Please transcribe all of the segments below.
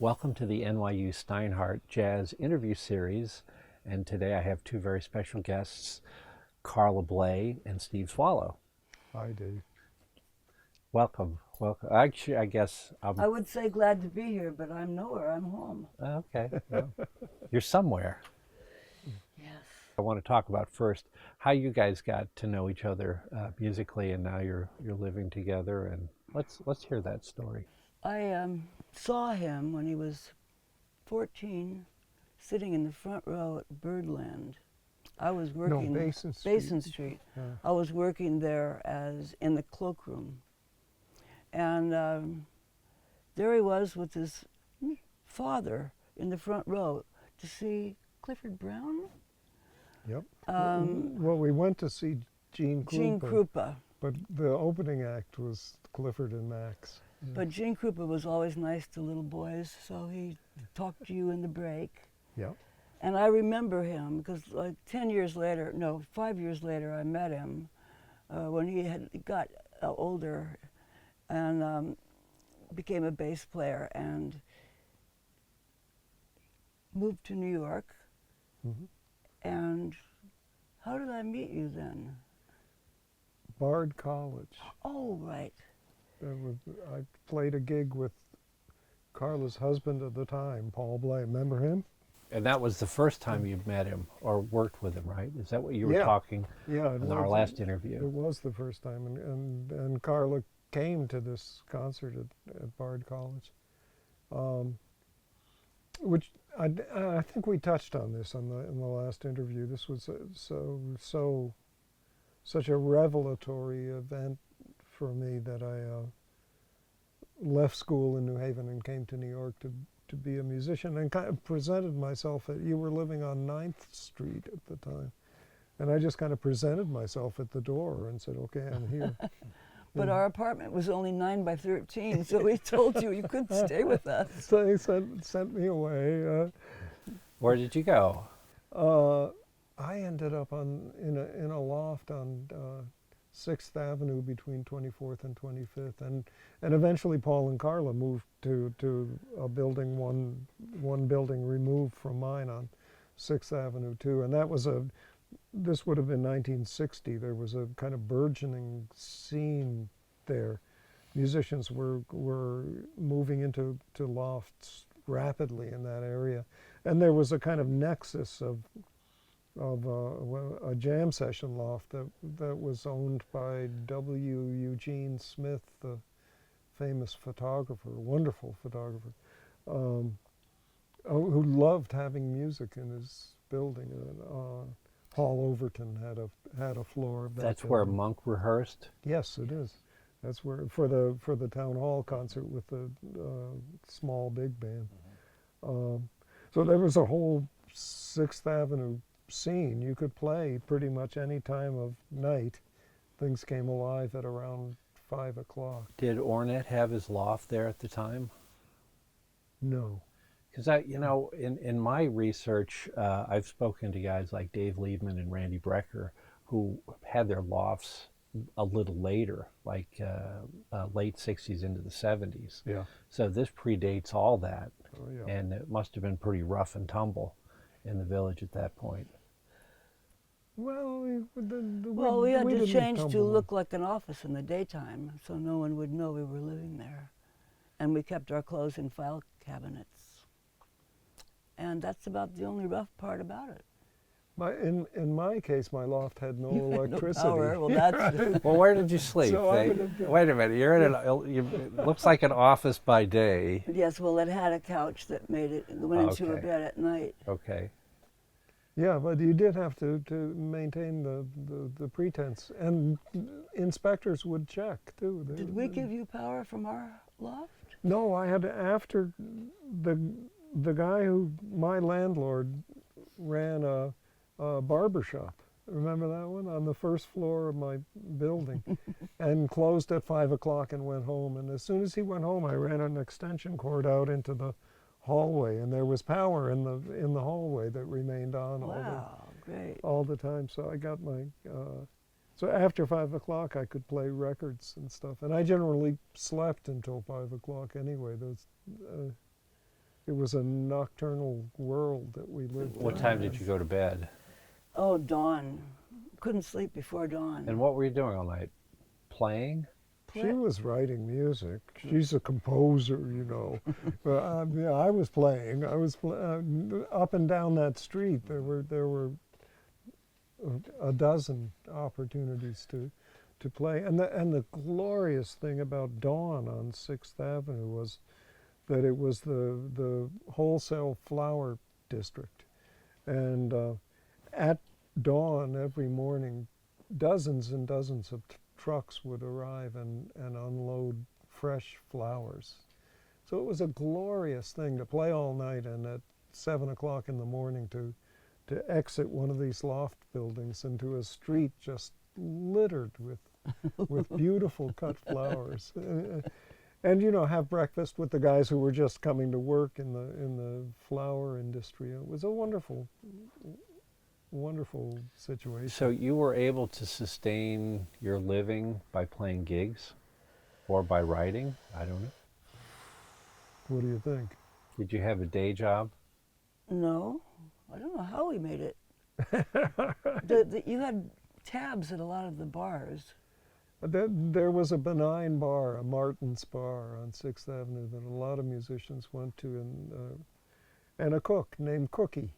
Welcome to the NYU Steinhardt Jazz Interview Series, and today I have two very special guests, Carla Bley and Steve Swallow. Hi, Dave. Welcome. Actually, I guess I would say glad to be here, but I'm nowhere. I'm home. okay. Well, you're somewhere. Yes. I want to talk about first how you guys got to know each other musically, and now you're living together. And let's hear that story. I saw him when he was 14, sitting in the front row at Birdland. I was working Basin Street. Basin Street. Yeah. I was working there as in the cloakroom, and there he was with his father in the front row to see Clifford Brown. Yep. Um, Well, we went to see Gene Gene Krupa. but the opening act was Clifford and Max. But Gene Krupa was always nice to little boys, so he talked to you in the break. Yep. And I remember him because like 5 years later, I met him when he had got older and became a bass player and moved to New York. Mm-hmm. And how did I meet you then? Bard College. Oh, right. I played a gig with Carla's husband at the time, Paul Bley. Remember him? And that was the first time you met him or worked with him, right? Is that what you were Yeah. talking Yeah. in our last interview? It was the first time, and Carla came to this concert at Bard College, which I think we touched on this in the last interview. This was such a revelatory event for me that I left school in New Haven and came to New York to be a musician and kind of presented myself you were living on 9th Street at the time. And I just kind of presented myself at the door and said, okay, I'm here. But our apartment was only 9 by 13, so we told you couldn't stay with us. So they sent me away. Where did you go? I ended up in a loft on 6th Avenue between 24th and 25th, and eventually Paul and Carla moved to a building one building removed from mine on 6th Avenue too, and this would have been 1960. There was a kind of burgeoning scene there. Musicians were moving into lofts rapidly in that area, and there was a kind of nexus of a jam session loft that was owned by W. Eugene Smith, the famous photographer, wonderful photographer, who loved having music in his building. Paul Overton had a floor of that. That's building. where Monk rehearsed? Yes, it is. That's where for the town hall concert with the small big band. So there was a whole 6th Avenue scene. You could play pretty much any time of night. Things came alive at around 5 o'clock. Did Ornette have his loft there at the time? No. Because in my research, I've spoken to guys like Dave Liebman and Randy Brecker who had their lofts a little later, like late 60s into the 70s. Yeah. So this predates all that, Oh, yeah. and it must have been pretty rough and tumble in the village at that point. Well, We had to didn't change to tumble. look like an office in the daytime, so no one would know we were living there. And we kept our clothes in file cabinets. And that's about the only rough part about it. In my case, my loft had no electricity. No power. Well, that's Well, where did you sleep? So I would have- Wait a minute, you're in it looks like an office by day. yes. Well, it had a couch that made it went into a Okay. bed at night. Okay. Yeah, but you did have to maintain the pretense, and inspectors would check too. Did we give you power from our loft? No, I had to, after the guy my landlord ran a barber shop. Remember that one on the first floor of my building, and closed at 5 o'clock and went home. And as soon as he went home, I ran an extension cord out into the hallway, and there was power in the hallway that remained on Wow, great. all the time. So I got my so after 5 o'clock I could play records and stuff, and I generally slept until 5 o'clock anyway. it was a nocturnal world that we lived in. What time did you go to bed? Oh, dawn. Couldn't sleep before dawn. And what were you doing all night? Playing? She was writing music. She's a composer, you know. But yeah, I was playing. I was up and down that street. There were a dozen opportunities to play. And the glorious thing about Dawn on 6th Avenue was that it was the wholesale flower district. And at dawn every morning, dozens and dozens of trucks would arrive and unload fresh flowers. So it was a glorious thing to play all night, and at 7 o'clock in the morning to exit one of these loft buildings into a street just littered with beautiful cut flowers. And you know, have breakfast with the guys who were just coming to work in the flower industry. It was a wonderful situation. So you were able to sustain your living by playing gigs or by writing? I don't know. What do you think? Did you have a day job? No, I don't know how we made it. You had tabs at a lot of the bars. There was a benign bar, a Martin's bar on 6th Avenue that a lot of musicians went to, and a cook named Cookie,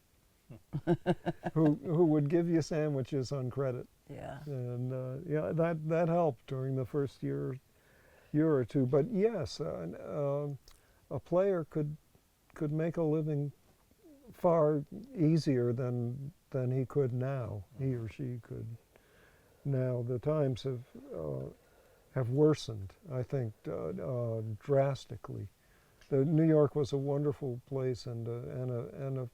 who would give you sandwiches on credit. Yeah. And yeah, that helped during the first year or two. But yes, a player could make a living far easier than he could now. He or she could. Now the times have worsened, I think, drastically. New York was a wonderful place and a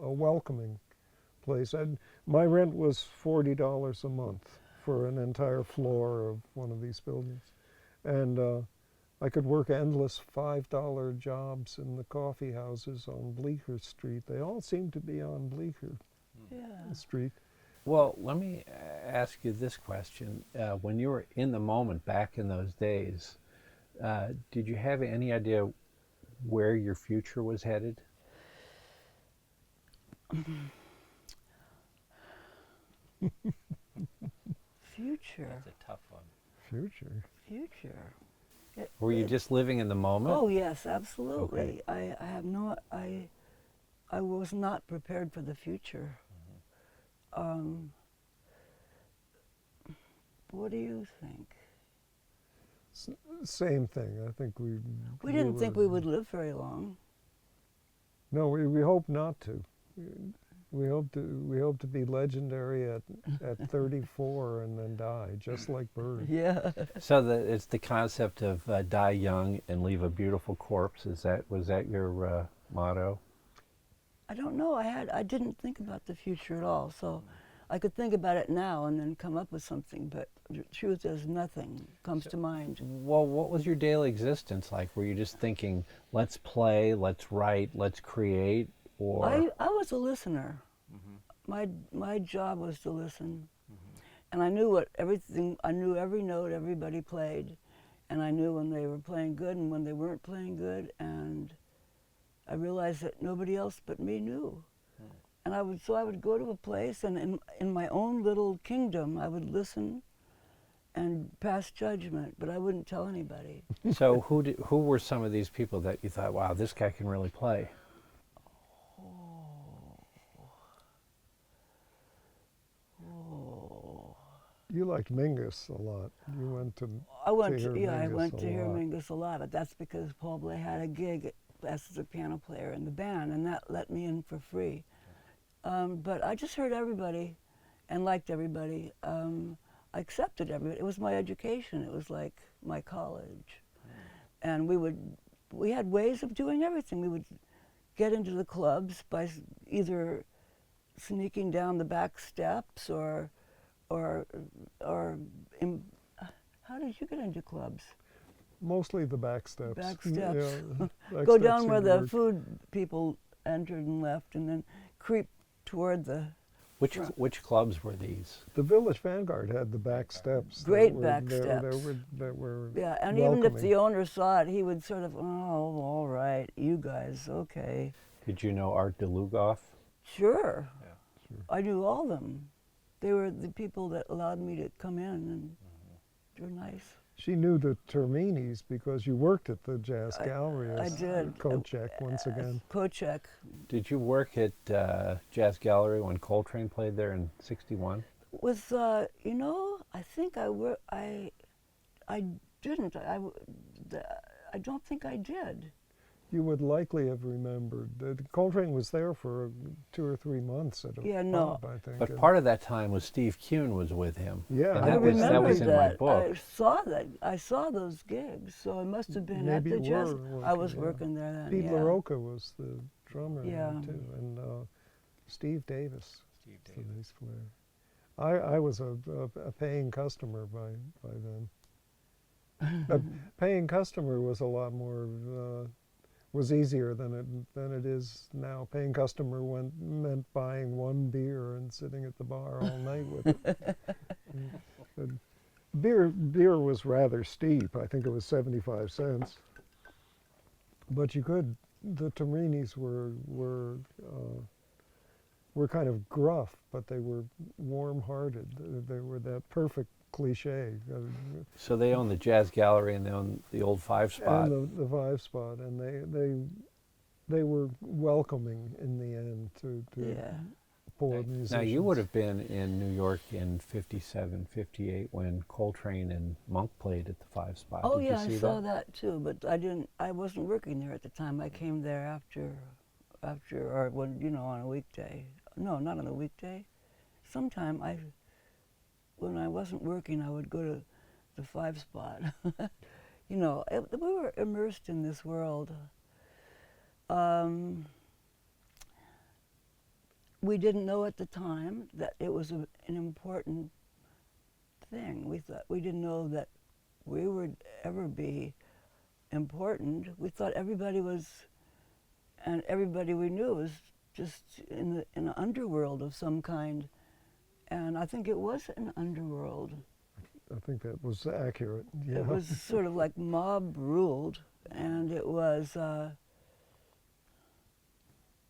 welcoming place. My rent was $40 a month for an entire floor of one of these buildings, and I could work endless $5 jobs in the coffee houses on Bleecker Street. They all seem to be on Bleecker Street. Well, let me ask you this question. When you were in the moment back in those days, did you have any idea where your future was headed? Future. That's a tough one. Future. Were you just living in the moment? Oh yes, absolutely. Okay. I was not prepared for the future. What do you think? Same thing. I think we didn't think we would live very long. No, we hope not to. We hope to be legendary at 34 and then die, just like Bird. Yeah. So it's the concept of die young and leave a beautiful corpse. Was that your motto? I don't know. I didn't think about the future at all. So I could think about it now and then come up with something, but the truth is nothing comes to mind. Well, what was your daily existence like? Were you just thinking, let's play, let's write, let's create, or? I was a listener. My job was to listen. And I knew I knew every note everybody played, and I knew when they were playing good and when they weren't playing good, and I realized that nobody else but me knew. And I would go to a place, and in my own little kingdom, I would listen and pass judgment, but I wouldn't tell anybody. So who were some of these people that you thought, wow, this guy can really play? You liked Mingus a lot. You went to I went to to hear I Mingus went a to hear lot. Mingus a lot, but that's because Paul Bley had a gig as a piano player in the band, and that let me in for free. But I just heard everybody and liked everybody. I accepted everybody. It was my education. It was like my college. And we had ways of doing everything. We would get into the clubs by either sneaking down the back steps or how did you get into clubs? Mostly the back steps. Back steps. Yeah, back Go steps down where seemed to the work. food people entered and left, and then creep toward the Which clubs were these? The Village Vanguard had the back steps. Great back steps. That were Yeah, and welcoming. even if the owner saw it, he would sort of, oh, all right, you guys, okay. Did you know Art DeLugoff? Sure. Yeah. Sure. I knew all of them. They were the people that allowed me to come in, and they're nice. She knew the Terminis because you worked at the Jazz Gallery I as did. Kochek once again. Kochek. Did you work at Jazz Gallery when Coltrane played there in '61? With, you know, I think I didn't. I don't think I did. You would likely have remembered that Coltrane was there for 2 or 3 months at a Yeah, no. pub, I think. But and- part of that time was Steve Kuhn was with him. Yeah, and I that was remember in my book. I saw that. I saw those gigs, so it must have been Maybe at the you jazz. were I was working, yeah. working there then. Pete yeah. LaRocca was the drummer there Yeah. too, and Steve Davis. Steve The bass player. I was a paying customer by then. A paying customer was a lot more was easier than it is now. Paying customer meant buying one beer and sitting at the bar all night with it. And beer was rather steep. I think it was 75 cents. But you could. The Torinis were kind of gruff, but they were warm-hearted. They were that perfect cliche. So they own the Jazz Gallery and they own the old Five Spot. And the Five Spot, and they were welcoming in the end to Yeah. poor musicians. Now you would have been in New York in '57, '58 when Coltrane and Monk played at the Five Spot. Oh Did yeah, you see I saw that too, but I didn't. I wasn't working there at the time. I came there after, or when on a weekday. No, not on a weekday. Sometime when I wasn't working, I would go to the Five Spot. We were immersed in this world. We didn't know at the time that it was an important thing. We didn't know that we would ever be important. We thought everybody was, and everybody we knew was just in an underworld of some kind. And I think it was an underworld. I think that was accurate. Yeah. It was sort of like mob ruled, and it was.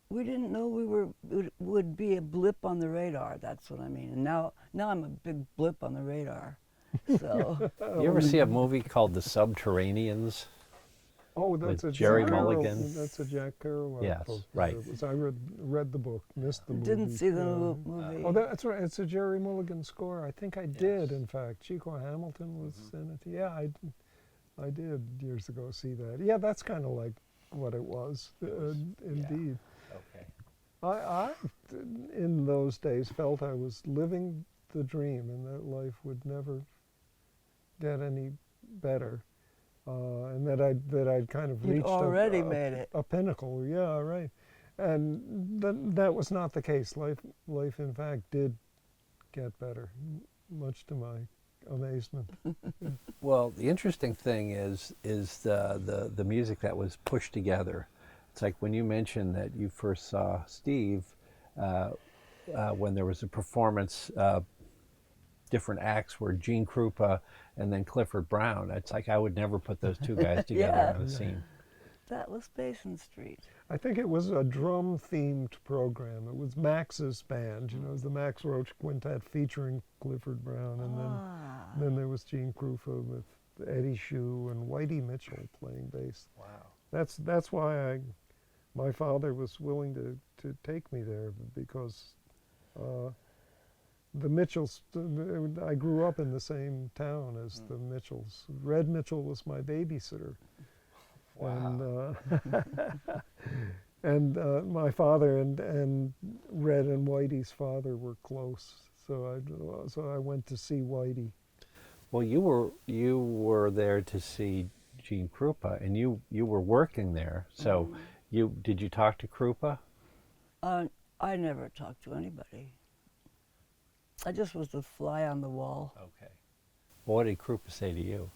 We didn't know would be a blip on the radar. That's what I mean. And now I'm a big blip on the radar. So You ever see a movie called The Subterraneans? Oh, that's with a Jerry Jack Kerouac- Mulligan? That's a Jack Kerouac Yes, book. right. I read the book, missed the movie. didn't see the Yeah. movie. Oh, that's right. It's a Jerry Mulligan score. I think I did, in fact. Chico Hamilton was in it. Yeah, I did years ago see that. Yeah, that's kind of like what it was, indeed. Okay. I, in those days, felt I was living the dream and that life would never get any better. And that I'd kind of You'd reached already made it. a pinnacle. Yeah, right. And that was not the case. Life in fact did get better, much to my amazement. Well, the interesting thing is the music that was pushed together. It's like when you mentioned that you first saw Steve when there was a performance. Different acts were Gene Krupa and then Clifford Brown. It's like I would never put those two guys together Yeah. on a scene. That was Basin Street. I think it was a drum-themed program. It was Max's band, it was the Max Roach Quintet featuring Clifford Brown, and then there was Gene Krupa with Eddie Shue and Whitey Mitchell playing bass. Wow. That's why my father was willing to take me there, because the Mitchells, I grew up in the same town as the Mitchells. Red Mitchell was my babysitter. Wow. And my father and Red and Whitey's father were close, so I went to see Whitey. Well, you were there to see Gene Krupa, and you were working there. So, did you talk to Krupa? I never talked to anybody. I just was the fly on the wall. Okay. Well, what did Krupa say to you?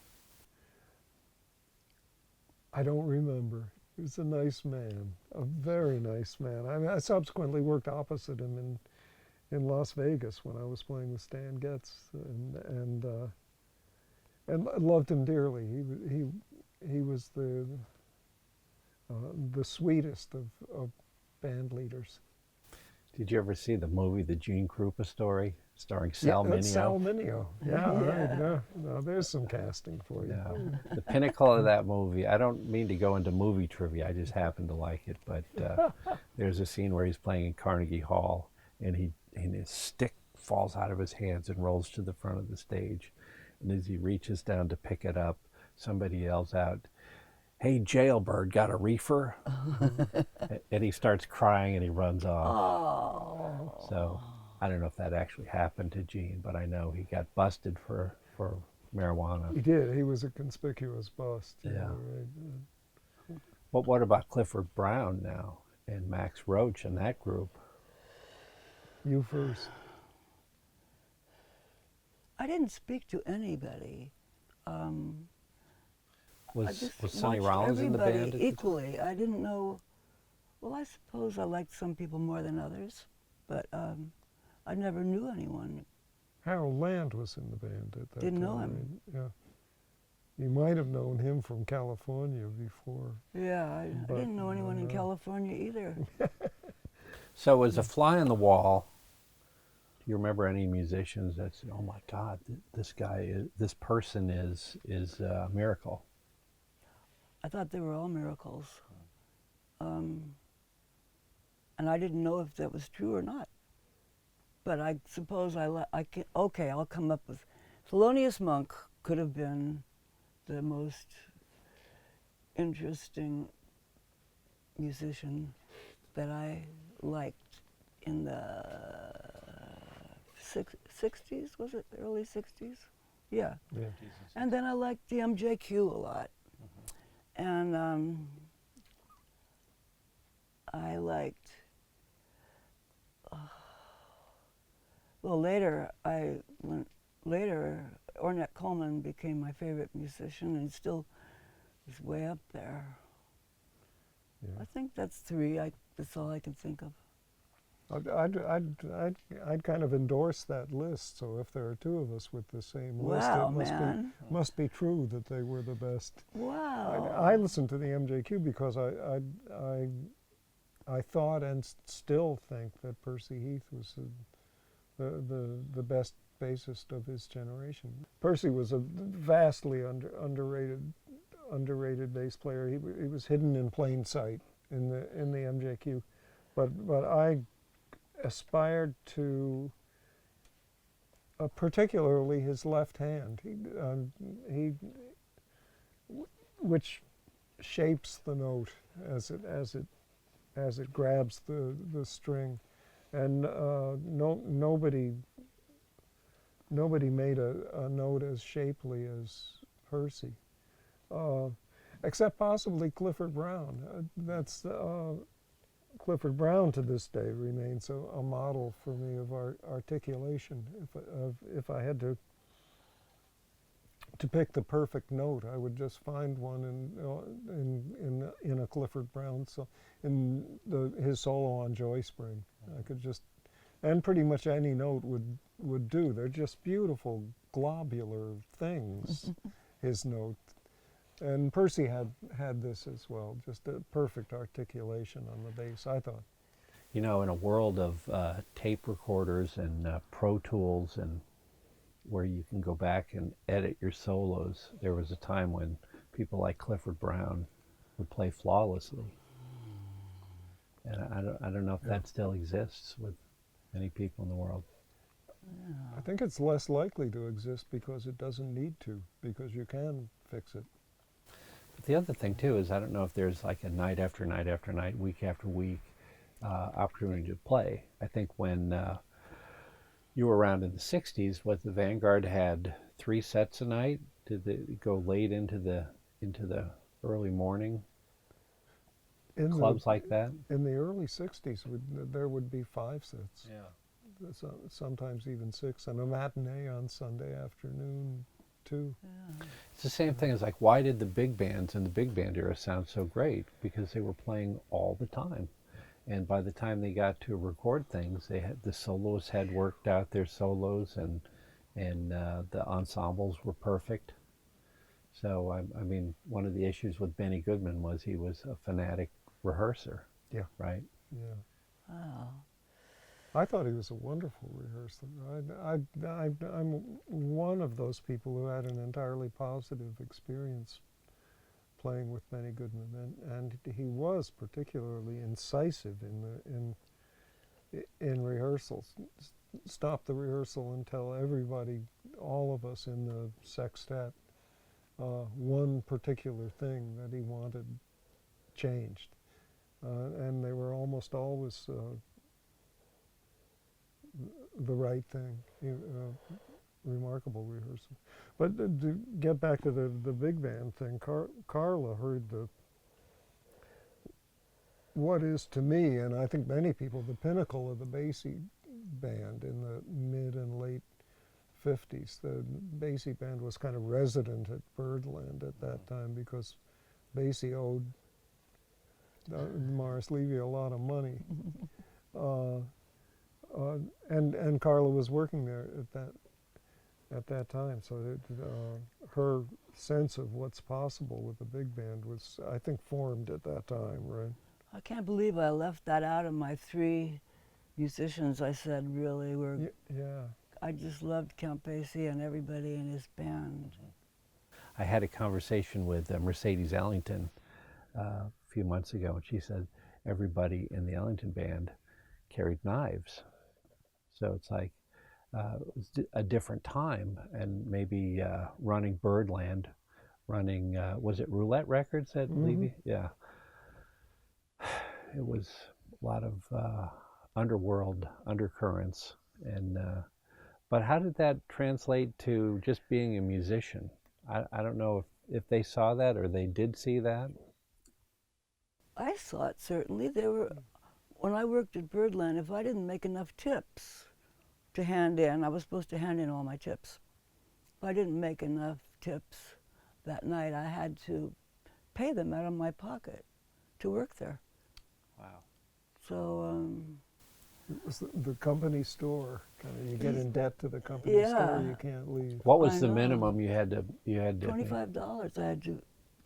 I don't remember. He was a nice man, a very nice man. I subsequently worked opposite him in Las Vegas when I was playing with Stan Getz, and loved him dearly. He was the sweetest of band leaders. Did you ever see the movie, The Gene Krupa Story, starring Yeah, Sal that's Mineo? Sal Mineo. Yeah, Yeah. right. Yeah. No, there's some casting for you. Yeah. The pinnacle of that movie, I don't mean to go into movie trivia, I just happen to like it, but there's a scene where he's playing in Carnegie Hall, and his stick falls out of his hands and rolls to the front of the stage. And as he reaches down to pick it up, somebody yells out, "Hey, jailbird, got a reefer?" And he starts crying and he runs off. Oh. So I don't know if that actually happened to Gene, but I know he got busted for marijuana. He did. He was a conspicuous bust. Yeah. Right. But what about Clifford Brown now and Max Roach and that group? You first. I didn't speak to anybody. I Was just Sonny watched Rollins in the band? everybody equally. I didn't know. Well, I suppose I liked some people more than others, but I never knew anyone. Harold Land was in the band at that Didn't time. know him. Right? Yeah. You might have known him from California before. Yeah, I But, didn't know anyone in no. California either. So as a fly on the wall, do you remember any musicians that said, "Oh my God, this person is a miracle"? I thought they were all miracles. And I didn't know if that was true or not. But I suppose I'll come up with, Thelonious Monk could have been the most interesting musician that I liked in the 60s, was it? Early 60s? Yeah. Yeah. And then I liked the MJQ a lot. And I liked, well, later, Ornette Coleman became my favorite musician, and still is way up there. Yeah. I think that's three. That's all I can think of. I'd kind of endorse that list. So if there are two of us with the same list, Wow, it man. must be true that they were the best. Wow. I listened to the MJQ because I thought and still think that Percy Heath was the best bassist of his generation. Percy was a vastly underrated bass player. He was hidden in plain sight in the MJQ, but I aspired to particularly his left hand. Which shapes the note as it grabs the string, and nobody made a note as shapely as Percy, except possibly Clifford Brown. Clifford Brown to this day remains a model for me of articulation. If I had to pick the perfect note, I would just find one in a Clifford Brown. So in his solo on Joy Spring, I could just, and pretty much any note would do. They're just beautiful globular things. His note, and Percy had this as well, just a perfect articulation on the bass, I thought. You know, in a world of tape recorders and Pro Tools, and where you can go back and edit your solos, there was a time when people like Clifford Brown would play flawlessly. And I don't know if that still exists with many people in the world. I think it's less likely to exist because it doesn't need to, because you can fix it. But the other thing too is, I don't know if there's like a night after night after night, week after week opportunity to play. I think when you were around in the 60s, what the Vanguard had 3 sets a night? Did they go late into the early morning? Clubs like that? In the early 60s, there would be 5 sets. Yeah. Sometimes even 6, and a matinee on Sunday afternoon, too. Yeah. It's the same thing as, like, why did the big bands in the big band era sound so great? Because they were playing all the time. And by the time they got to record things, the soloists had worked out their solos, and the ensembles were perfect. So I mean, one of the issues with Benny Goodman was he was a fanatic rehearser. Yeah. Right. Yeah. Wow. I thought he was a wonderful rehearser. I'm one of those people who had an entirely positive experience playing with Benny Goodman, and he was particularly incisive in rehearsals. Stop the rehearsal and tell everybody, all of us in the sextet, one particular thing that he wanted changed, and they were almost always the right thing. Remarkable rehearsal. But to get back to the big band thing, Carla heard what is to me, and I think many people, the pinnacle of the Basie band in the mid and late 50s. The Basie band was kind of resident at Birdland at that time because Basie owed Morris Levy a lot of money. And Carla was working there at that time, so her sense of what's possible with the big band was, I think, formed at that time, right? I can't believe I left that out of my 3 musicians I said really were. Yeah. I just loved Count Basie and everybody in his band. I had a conversation with Mercedes Ellington a few months ago, and she said everybody in the Ellington band carried knives. So it's like it was a different time, and maybe running Birdland, running, was it Roulette Records at Levy? Yeah. It was a lot of underworld undercurrents, and but how did that translate to just being a musician? I don't know if they saw that or they did see that. I saw it, certainly. When I worked at Birdland, if I didn't make enough tips to hand in, I was supposed to hand in all my tips. If I didn't make enough tips that night, I had to pay them out of my pocket to work there. Wow. So, It was the company store. You get in debt to the company store, you can't leave. What was I the know. minimum you had to $25 I had to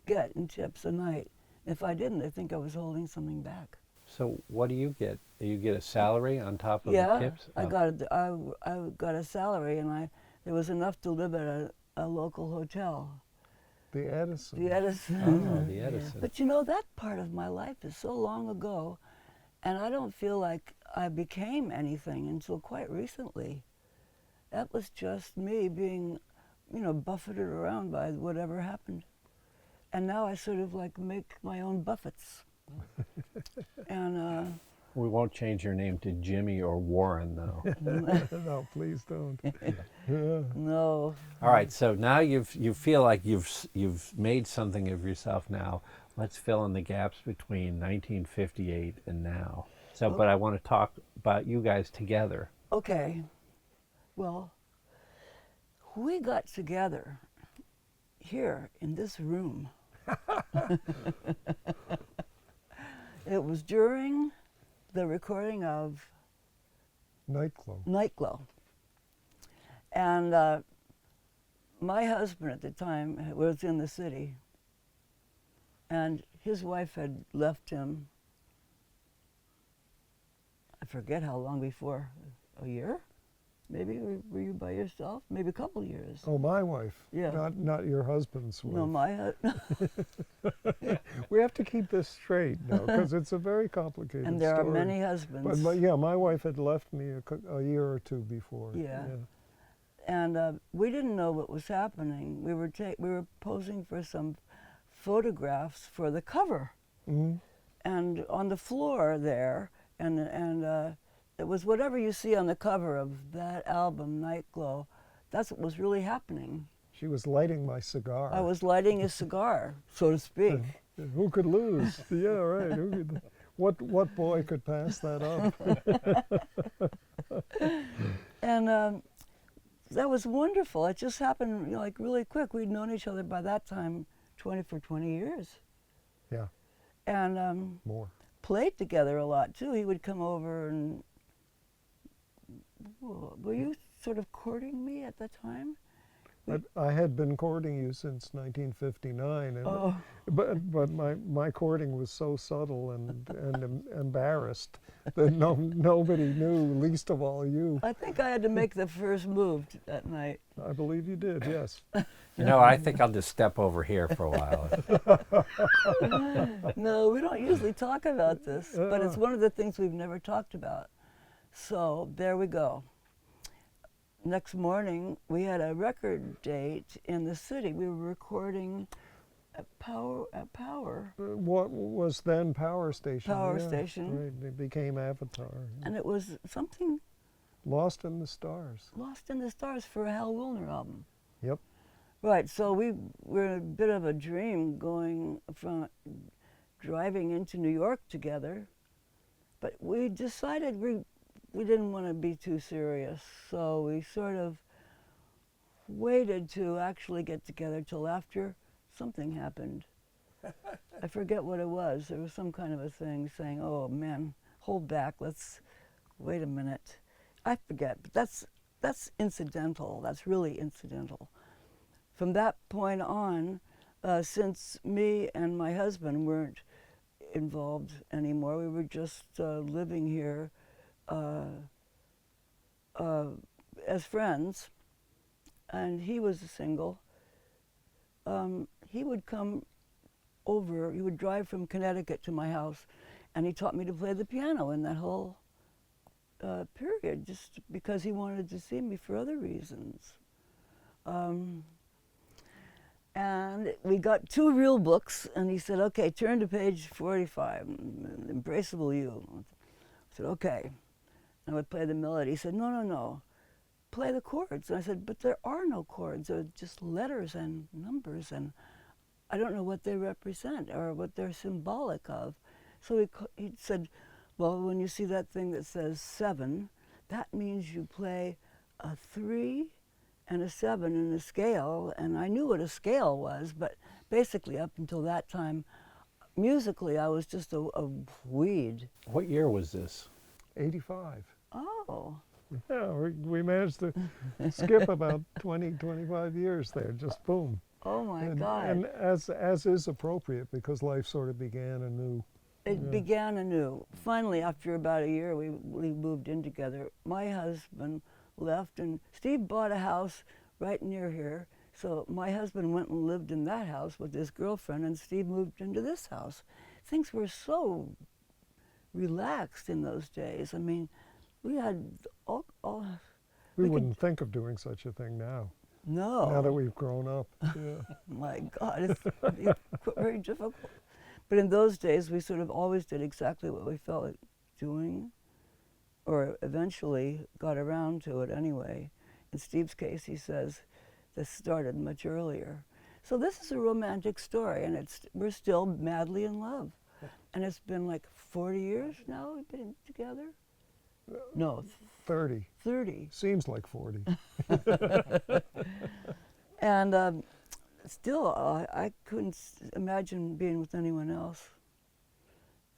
get in tips a night. If I didn't, I think I was holding something back. So what do you get? You get a salary on top of Yeah, the tips? I got a salary, and there was enough to live at a local hotel. The Edison. The Edison. Oh, the Edison. But you know, that part of my life is so long ago, and I don't feel like I became anything until quite recently. That was just me being, buffeted around by whatever happened. And now I sort of like make my own buffets. And we won't change your name to Jimmy or Warren, though. No, please don't. Yeah. no. All right, so now you feel like you've made something of yourself now. Let's fill in the gaps between 1958 and now. So, but I want to talk about you guys together. Okay. Well, we got together here in this room. It was during the recording of Nightglow. And my husband at the time was in the city, and his wife had left him, I forget how long before, a year? Maybe, were you by yourself? Maybe a couple years. Oh, my wife. Yeah. Not your husband's wife. No, my husband. We have to keep this straight now because it's a very complicated And there story. are many husbands. But yeah, my wife had left me a year or two before. Yeah. And we didn't know what was happening. We were posing for some photographs for the cover. Mm-hmm. And on the floor there, and it was whatever you see on the cover of that album, Nightglow. That's what was really happening. She was lighting my cigar. I was lighting a cigar, so to speak. Who could lose? Yeah, right. What boy could pass that up? And that was wonderful. It just happened like really quick. We'd known each other by that time for 20 years. Yeah. And More. played together a lot too. He would come over and. Were you sort of courting me at the time? I had been courting you since 1959, and Oh. but my courting was so subtle and embarrassed that nobody knew, least of all you. I think I had to make the first move that night. I believe you did, yes. I think I'll just step over here for a while. No, we don't usually talk about this, but it's one of the things we've never talked about. So there we go. Next morning, we had a record date in the city. We were recording at Power. What was then Power Station? Power yeah, Station. Right, it became Avatar. And it was something Lost in the Stars. Lost in the Stars for a Hal Wilner album. Yep. Right, so we were in a bit of a dream driving into New York together, but we decided we didn't want to be too serious, so we sort of waited to actually get together till after something happened. I forget what it was. There was some kind of a thing saying, oh man, hold back, let's wait a minute. I forget, but that's incidental. That's really incidental. From that point on, since me and my husband weren't involved anymore, we were just living here as friends, and he was single. He would come over, he would drive from Connecticut to my house, and he taught me to play the piano in that whole period, just because he wanted to see me for other reasons. And we got 2 real books, and he said, okay, turn to page 45, Embraceable You. I said, okay. And I would play the melody. He said, no, play the chords. And I said, but there are no chords. They're just letters and numbers, and I don't know what they represent or what they're symbolic of. So he said, well, when you see that thing that says 7, that means you play a 3 and a 7 in a scale. And I knew what a scale was, but basically up until that time, musically, I was just a weed. What year was this? 85. Oh. Yeah, we managed to skip about 20, 25 years there, just boom. Oh my and, God. And as is appropriate, because life sort of began anew. It began anew. Finally, after about a year, we moved in together. My husband left, and Steve bought a house right near here. So my husband went and lived in that house with his girlfriend, and Steve moved into this house. Things were so relaxed in those days. I mean, we had all we wouldn't think of doing such a thing now. No. Now that we've grown up. Yeah. My God, it's very difficult. But in those days, we sort of always did exactly what we felt like doing, or eventually got around to it anyway. In Steve's case, he says this started much earlier. So this is a romantic story, and we're still madly in love. And it's been like 40 years now we've been together? No. 30. 30. Seems like 40. And still, I couldn't imagine being with anyone else.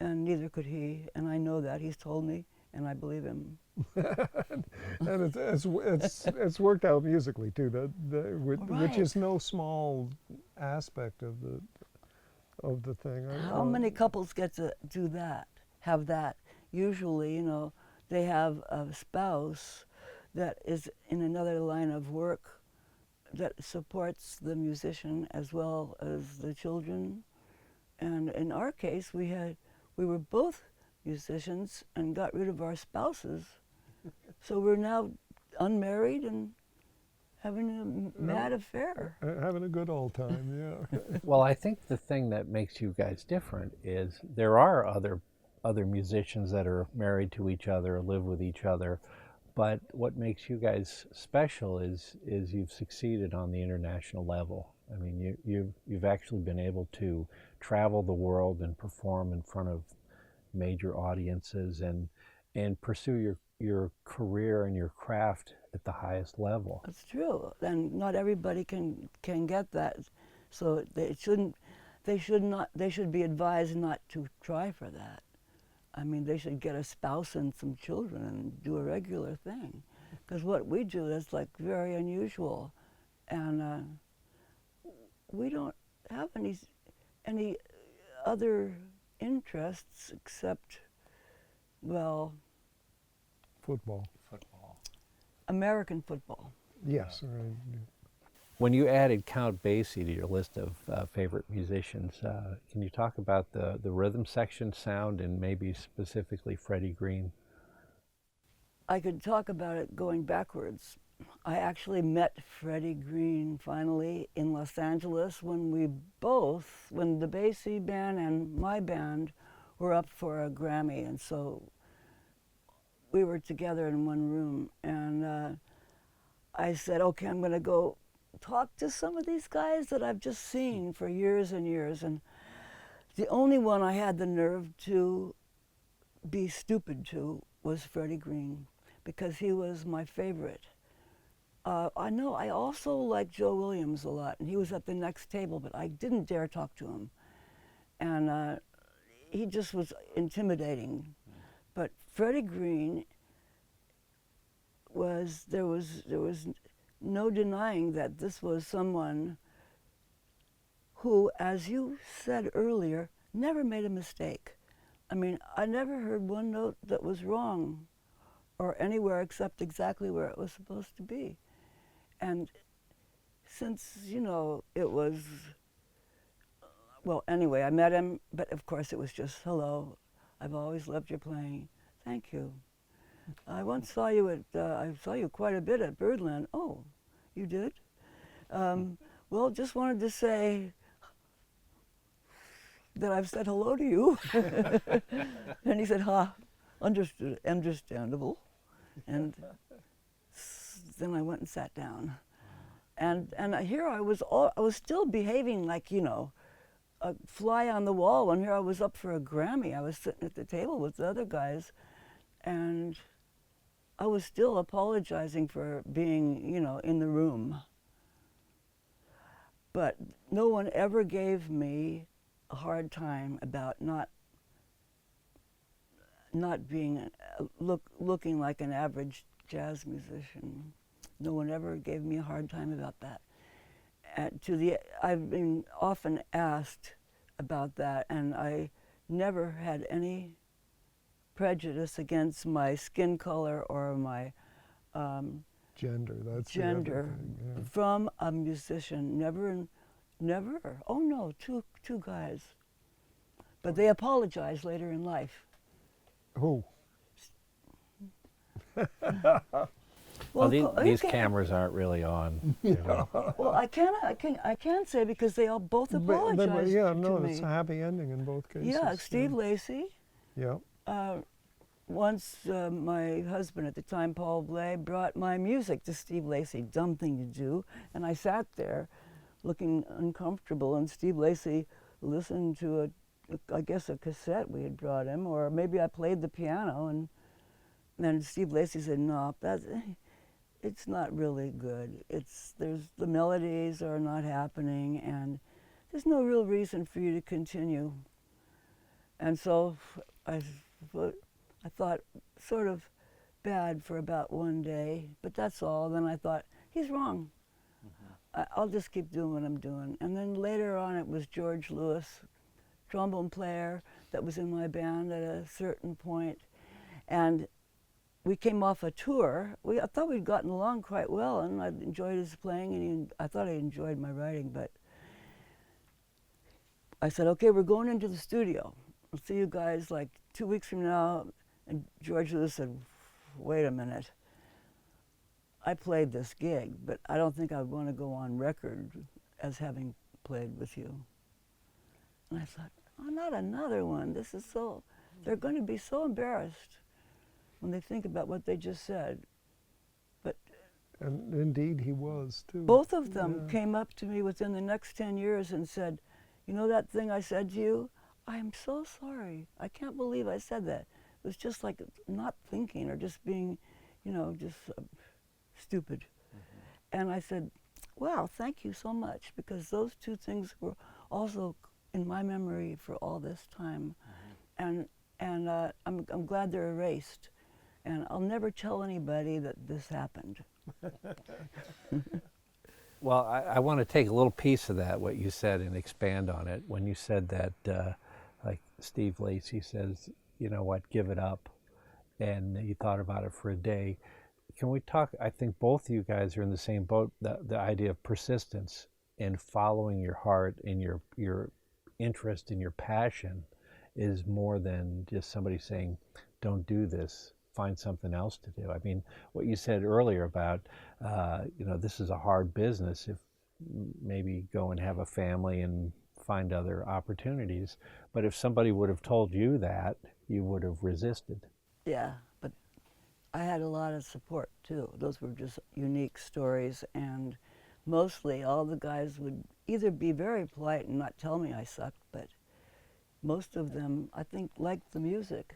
And neither could he. And I know that. He's told me, and I believe him. And it's worked out musically, too, which is no small aspect of the thing. How many couples get to do that, have that? Usually, you know, they have a spouse that is in another line of work that supports the musician as well as the children. And in our case, we were both musicians and got rid of our spouses. So we're now unmarried and having a mad affair. Having a good old time, yeah. Well, I think the thing that makes you guys different is there are other musicians that are married to each other, live with each other, but what makes you guys special is you've succeeded on the international level. I mean, you've actually been able to travel the world and perform in front of major audiences and pursue your career and your craft at the highest level. That's true, and not everybody can get that. So they should be advised not to try for that. I mean, they should get a spouse and some children and do a regular thing. Because what we do is like very unusual. And we don't have any other interests except, well, Football. Football. American football. Yes. Right. When you added Count Basie to your list of favorite musicians, can you talk about the rhythm section sound and maybe specifically Freddie Green? I could talk about it going backwards. I actually met Freddie Green finally in Los Angeles when when the Basie band and my band were up for a Grammy, and so we were together in one room, and I said, okay, I'm going to go talk to some of these guys that I've just seen for years and years, and the only one I had the nerve to be stupid to was Freddie Green, because he was my favorite. I know I also like Joe Williams a lot, and he was at the next table, but I didn't dare talk to him. And he just was intimidating. But Freddie Green there was no denying that this was someone who, as you said earlier, never made a mistake. I mean, I never heard one note that was wrong or anywhere except exactly where it was supposed to be. And since, you know, it was, well, anyway, I met him, but of course it was just, hello, I've always loved your playing. Thank you. I once saw you I saw you quite a bit at Birdland. Oh, you did? Well, just wanted to say that I've said hello to you. And he said, understandable. And then I went and sat down. And here I was still behaving like, you know, a fly on the wall when here I was up for a Grammy. I was sitting at the table with the other guys, and I was still apologizing for being, you know, in the room. But no one ever gave me a hard time about not being looking like an average jazz musician. No one ever gave me a hard time about that. I've been often asked about that, and I never had any prejudice against my skin color or my Gender. That's the gender other thing, yeah. from a musician. Never. Oh no, two guys. But they apologized later in life. Who? Well, these okay. cameras aren't really on. You know. Well, I can't say because they all both apologized yeah, to no, me. it's a happy ending in both cases. Yeah, Steve Lacy. Yeah. Once my husband at the time, Paul Bley, brought my music to Steve Lacy, dumb thing to do, and I sat there looking uncomfortable, and Steve Lacy listened to I guess a cassette we had brought him, or maybe I played the piano, and then Steve Lacy said, no, it's not really good. The melodies are not happening, and there's no real reason for you to continue. And so I thought sort of bad for about one day, but that's all. Then I thought, he's wrong. I'll just keep doing what I'm doing. And then later on, it was George Lewis, trombone player that was in my band at a certain point. And we came off a tour. I thought we'd gotten along quite well, and I enjoyed his playing, and I thought he enjoyed my writing, but I said, okay, we're going into the studio. I'll see you guys like 2 weeks from now. And George Lewis said, wait a minute. I played this gig, but I don't think I would want to go on record as having played with you. And I thought, oh, not another one. This is so, they're going to be so embarrassed when they think about what they just said. But And indeed he was, too. both of them came up to me within the next 10 years and said, you know that thing I said to you? I'm so sorry. I can't believe I said that. It was just like not thinking or just being, you know, just stupid. And I said, wow, thank you so much, because those two things were also in my memory for all this time. And and I'm glad they're erased. And I'll never tell anybody that this happened. Well, I want to take a little piece of that, what you said, and expand on it. When you said that, like Steve Lacy says, you know what, give it up, and you thought about it for a day. Can we talk? I think both of you guys are in the same boat. The idea of persistence and following your heart and your interest and your passion is more than just somebody saying, "Don't do this. Find something else to do." I mean, what you said earlier about, you know, this is a hard business. If maybe go and have a family and find other opportunities, but if somebody would have told you that, you would have resisted. Yeah, but I had a lot of support too. Those were just unique stories, and mostly all the guys would either be very polite and not tell me I sucked, but most of them, I think, liked the music.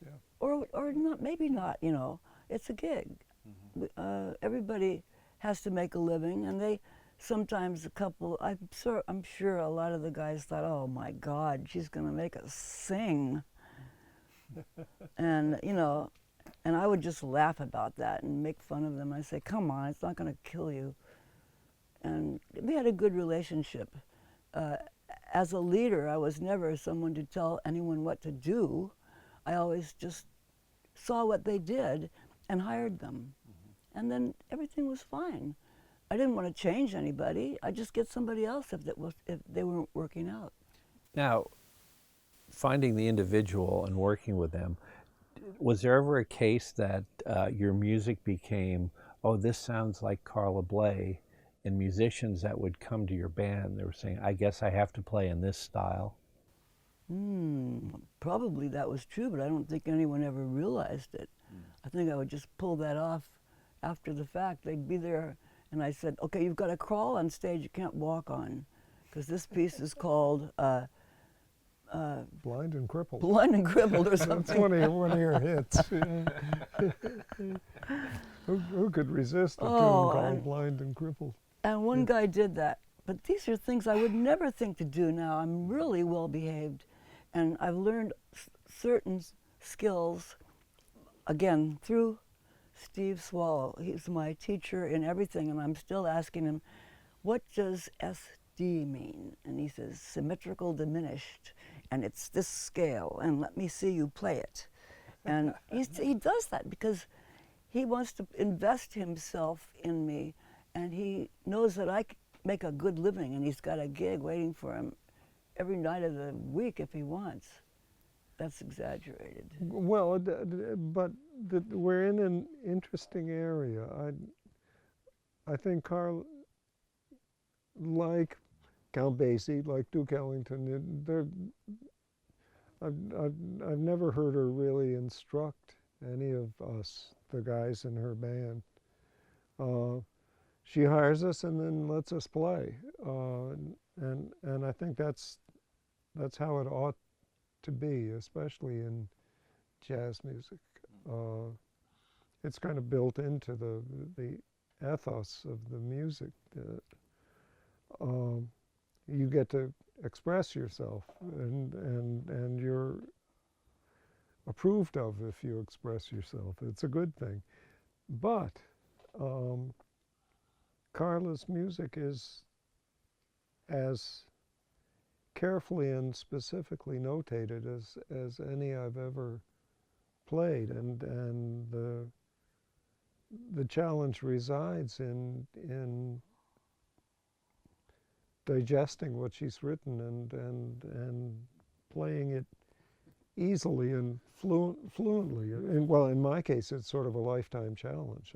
Yeah. Or not, maybe not, you know. It's a gig. Everybody has to make a living, and they sometimes a couple, I'm sure a lot of the guys thought, oh my God, she's going to make us sing. And, you know, and I would just laugh about that and make fun of them. I say, come on, it's not going to kill you. And we had a good relationship. As a leader, I was never someone to tell anyone what to do. I always just saw what they did and hired them. And then everything was fine. I didn't want to change anybody. I'd just get somebody else if they weren't working out. Now, finding the individual and working with them, was there ever a case that your music became, oh, this sounds like Carla Bley, and musicians that would come to your band, they were saying, I guess I have to play in this style? Probably that was true, but I don't think anyone ever realized it. I think I would just pull that off after the fact. They'd be there, and I said, okay, you've got to crawl on stage, you can't walk on, because this piece is called Blind and Crippled. Blind and Crippled or something. That's one of your hits. Who could resist a tune called Blind and Crippled? And one guy did that. But these are things I would never think to do now. I'm really well behaved. And I've learned certain skills, again, through Steve Swallow. He's my teacher in everything, and I'm still asking him, what does SD mean? And he says, symmetrical diminished, and it's this scale, and let me see you play it. And he does that because he wants to invest himself in me, and he knows that I make a good living, and he's got a gig waiting for him every night of the week if he wants. That's exaggerated. Well, but we're in an interesting area. I think Carl, like Count Basie, like Duke Ellington, I've never heard her really instruct any of us, the guys in her band. She hires us and then lets us play, and I think that's how it ought to be, especially in jazz music. It's kind of built into the ethos of the music that you get to express yourself, and you're approved of if you express yourself. It's a good thing. But Carla's music is as carefully and specifically notated as any I've ever played, and the challenge resides in digesting what she's written and playing it easily and fluently. And well, in my case, it's sort of a lifetime challenge.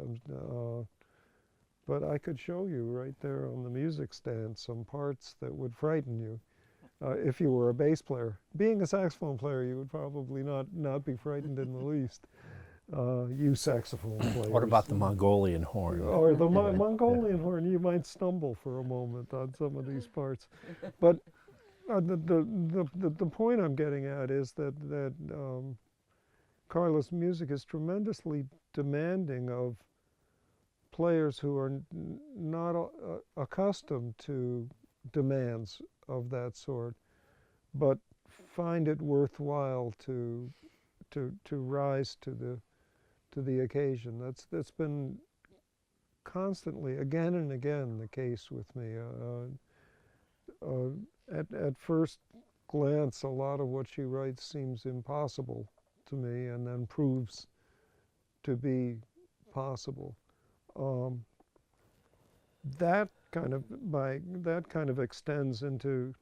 But I could show you right there on the music stand some parts that would frighten you if you were a bass player. Being a saxophone player, you would probably not be frightened in the least. You saxophone players. What about the Mongolian horn? Or the Mongolian horn, you might stumble for a moment on some of these parts. But the point I'm getting at is that Carla's music is tremendously demanding of players who are not accustomed to demands of that sort, but find it worthwhile to rise to the occasion. That's been constantly, again and again, the case with me. At first glance, a lot of what she writes seems impossible to me, and then proves to be possible. That kind of extends into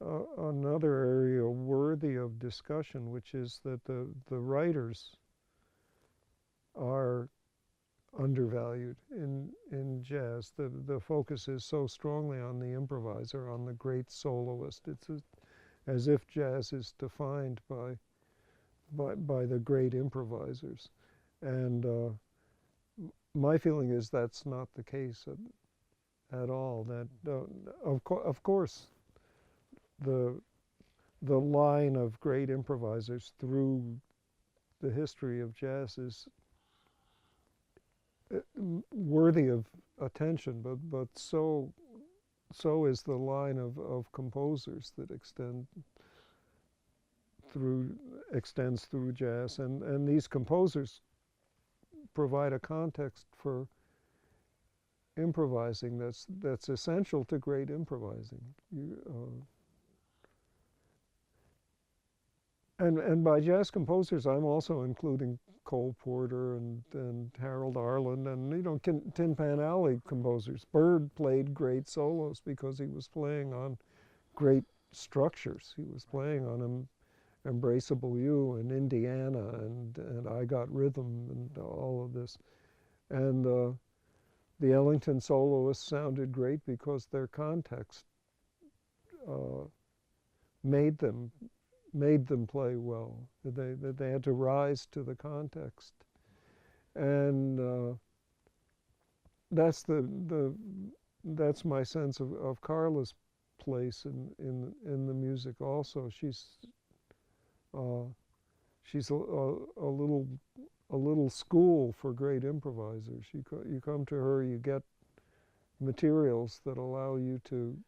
another area worthy of discussion, which is that the writers are undervalued in jazz. The focus is so strongly on the improviser, on the great soloist. It's as if jazz is defined by the great improvisers. And my feeling is that's not the case at all. That of course the line of great improvisers through the history of jazz is worthy of attention, but so is the line of composers that extends through jazz, and these composers provide a context for improvising that's essential to great improvising. And by jazz composers, I'm also including Cole Porter and Harold Arlen and Tin Pan Alley composers. Bird played great solos because he was playing on great structures. He was playing on Embraceable You and Indiana and I Got Rhythm and all of this. And the Ellington soloists sounded great because their context made them play well. They had to rise to the context, and that's my sense of Carla's place in the music. Also, she's a little school for great improvisers. You come to her, you get materials that allow you to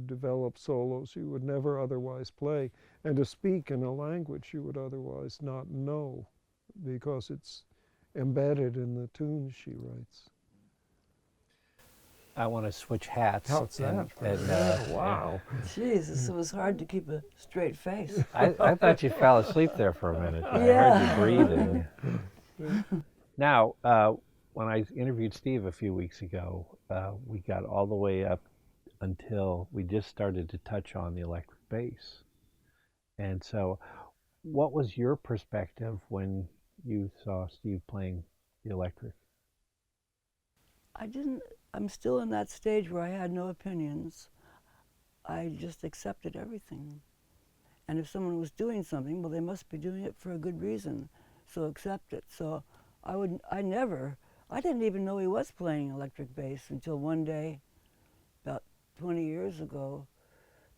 develop solos you would never otherwise play, and to speak in a language you would otherwise not know, because it's embedded in the tunes she writes. I want to switch hats. How's that? Wow. Jesus, it was hard to keep a straight face. I thought you fell asleep there for a minute. I Yeah. heard you breathing. Now, when I interviewed Steve a few weeks ago, we got all the way up until we just started to touch on the electric bass. And so, what was your perspective when you saw Steve playing the electric? I'm still in that stage where I had no opinions. I just accepted everything. And if someone was doing something, well, they must be doing it for a good reason, so accept it. So I didn't even know he was playing electric bass until one day, about 20 years ago,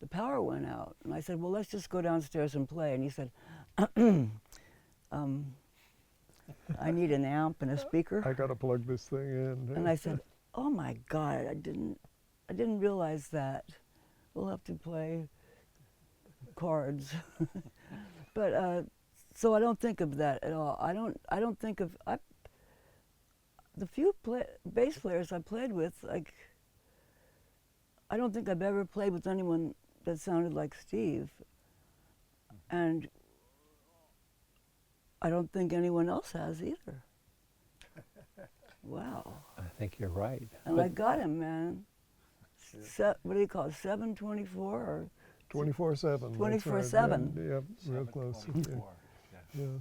the power went out. And I said, well, let's just go downstairs and play. And he said, I need an amp and a speaker. I gotta plug this thing in. And I said, oh my God, I didn't realize that. We'll have to play chords. But so I don't think of that at all. I don't think of the few bass players I played with. Like, I don't think I've ever played with anyone that sounded like Steve, and I don't think anyone else has either. Wow. I think you're right. And I got him, man. What do you call it, 724 or? 24/7. 24/7. Yeah, real close. Yeah.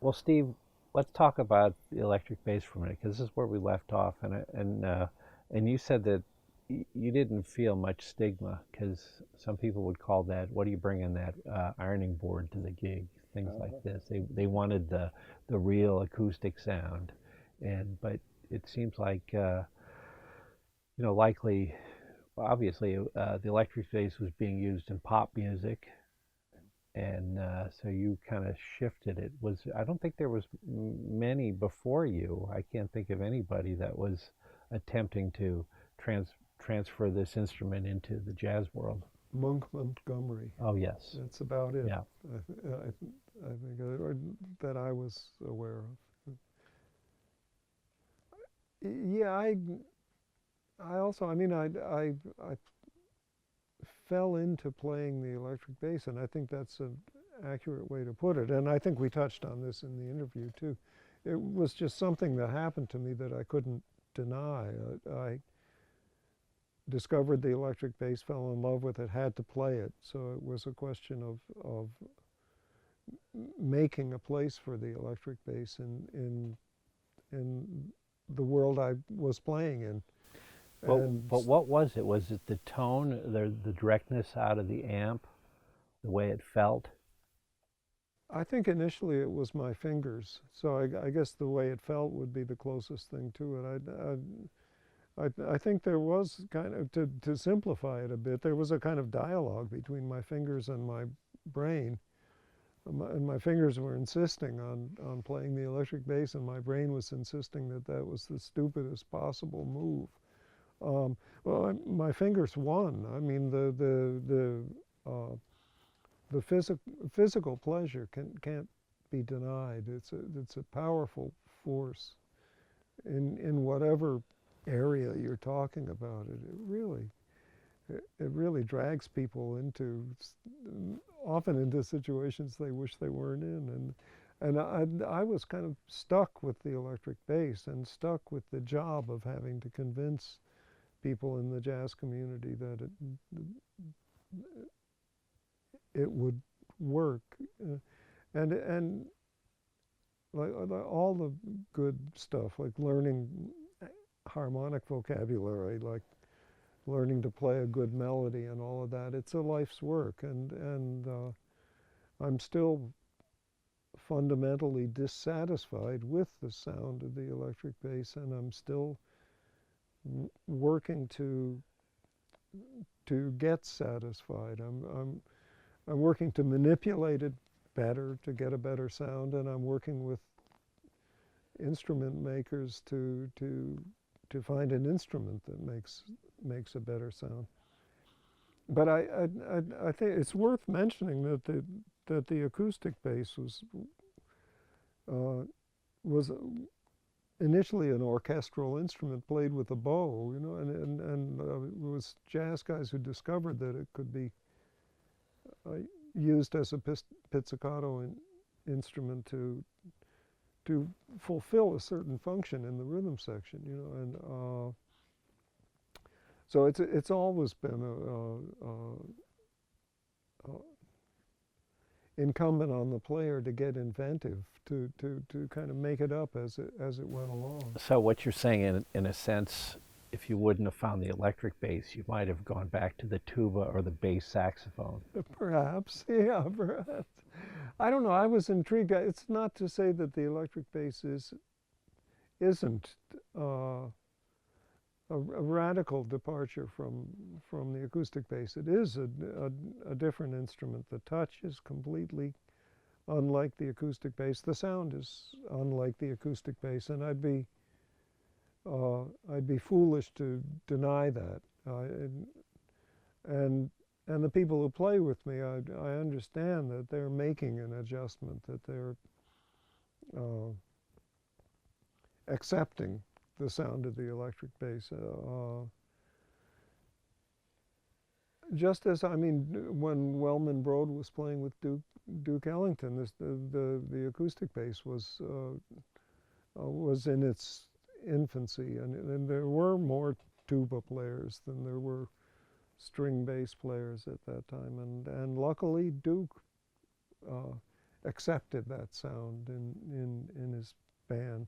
Well, Steve, let's talk about the electric bass for a minute, because this is where we left off, and you said that you didn't feel much stigma, because some people would call that, what are you bringing that ironing board to the gig, things like this. They wanted the real acoustic sound, but it seems like likely, obviously, the electric bass was being used in pop music, and so you kind of shifted it. I don't think there was many before you. I can't think of anybody that was attempting to transfer this instrument into the jazz world. Monk Montgomery. Oh, yes. That's about it. Yeah. I think or that I was aware of. Yeah, I also, I mean, I fell into playing the electric bass, and I think that's an accurate way to put it. And I think we touched on this in the interview too. It was just something that happened to me that I couldn't deny. I discovered the electric bass, fell in love with it, had to play it. So it was a question of making a place for the electric bass in the world I was playing in. But what was it? Was it the tone, the directness out of the amp, the way it felt? I think initially it was my fingers. So I guess the way it felt would be the closest thing to it. I think there was kind of, to simplify it a bit, there was a kind of dialogue between my fingers and my brain. And my fingers were insisting on playing the electric bass, and my brain was insisting that that was the stupidest possible move. Well, my fingers won. I mean, the physical pleasure can't be denied. It's a powerful force in whatever area you're talking about. It really drags people often into situations they wish they weren't in. And I was kind of stuck with the electric bass and stuck with the job of having to convince people in the jazz community that it would work. And like all the good stuff, like learning harmonic vocabulary, like learning to play a good melody and all of that, it's a life's work. And I'm still fundamentally dissatisfied with the sound of the electric bass, and I'm still working to get satisfied. I'm working to manipulate it better, to get a better sound, and I'm working with instrument makers to find an instrument that makes a better sound. But I think it's worth mentioning that the acoustic bass was initially an orchestral instrument played with a bow, you know, and it was jazz guys who discovered that it could be used as a pizzicato instrument to fulfill a certain function in the rhythm section, you know, and so it's always been incumbent on the player to get inventive, to kind of make it up as it went along. So what you're saying, in a sense, if you wouldn't have found the electric bass, you might have gone back to the tuba or the bass saxophone. Perhaps, yeah, perhaps. I don't know. I was intrigued. It's not to say that the electric bass isn't a radical departure from the acoustic bass. It is a different instrument. The touch is completely unlike the acoustic bass. The sound is unlike the acoustic bass, and I'd be foolish to deny that. And the people who play with me, I understand that they're making an adjustment, that they're accepting the sound of the electric bass. Just as, I mean, when Wellman Broad was playing with Duke Ellington, the acoustic bass was in its infancy, and there were more tuba players than there were string bass players at that time, and luckily Duke accepted that sound in his band.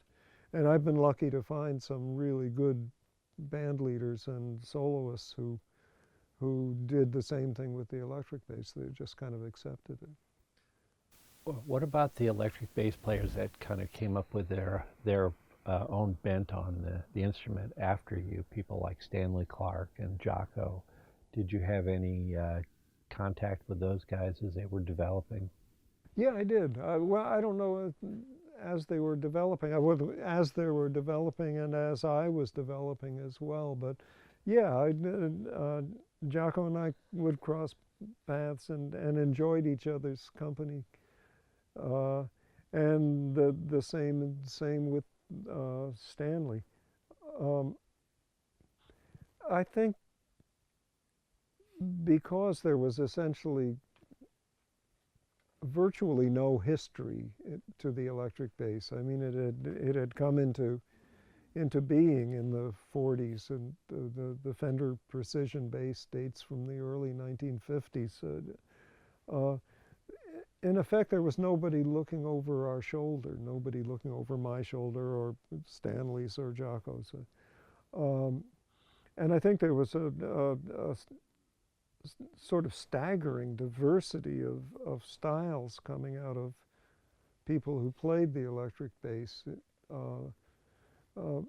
And I've been lucky to find some really good band leaders and soloists who did the same thing with the electric bass. They just kind of accepted it. What about the electric bass players that kind of came up with their own bent on the instrument after you? People like Stanley Clarke and Jocko. Did you have any contact with those guys as they were developing? Yeah, I did. Well, I don't know, as they were developing, and as I was developing as well, but Yeah, Jocko and I would cross paths and enjoyed each other's company. Uh, and the same with Stanley. Um, I think because there was essentially virtually no history to the electric bass. I mean, it had come into being in the 40s, and the Fender Precision bass dates from the early 1950s. Uh, in effect, there was nobody looking over our shoulder, nobody looking over my shoulder or Stanley's or Jocko's. Um, and I think there was a sort of staggering diversity of styles coming out of people who played the electric bass. Uh, uh,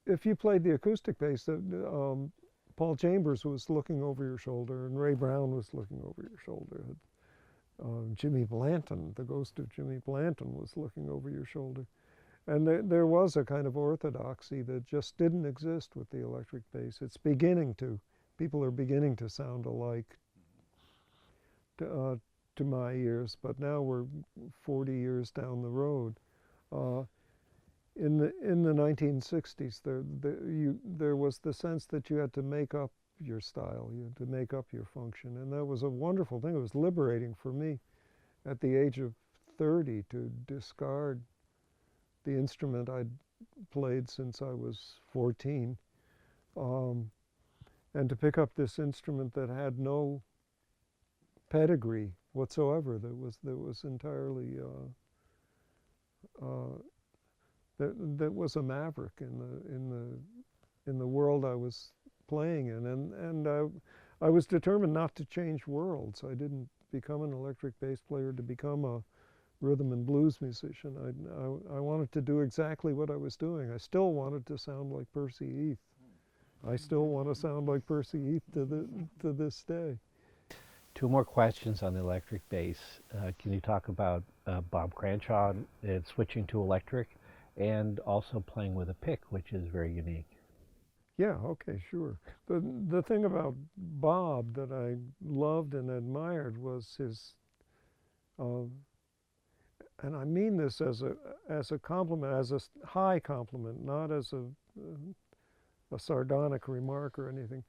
if you played the acoustic bass, Paul Chambers was looking over your shoulder, and Ray Brown was looking over your shoulder. Jimmy Blanton, the ghost of Jimmy Blanton, was looking over your shoulder. And there was a kind of orthodoxy that just didn't exist with the electric bass. It's beginning to. People are beginning to sound alike to my ears, but now we're 40 years down the road. Uh, in the 1960s, there was the sense that you had to make up your style, you had to make up your function, and that was a wonderful thing. It was liberating for me at the age of 30 to discard the instrument I'd played since I was 14, and to pick up this instrument that had no pedigree whatsoever, that was entirely that was a maverick in the world I was playing in, and I was determined not to change worlds. I didn't become an electric bass player to become a rhythm and blues musician. I wanted to do exactly what I was doing. I still wanted to sound like Percy Heath. I still want to sound like Percy Heath to this day. Two more questions on the electric bass. Can you talk about Bob Cranshaw and switching to electric, and also playing with a pick, which is very unique? Yeah, okay, sure. The thing about Bob that I loved and admired was his, and I mean this as a compliment, as a high compliment, not as a sardonic remark or anything,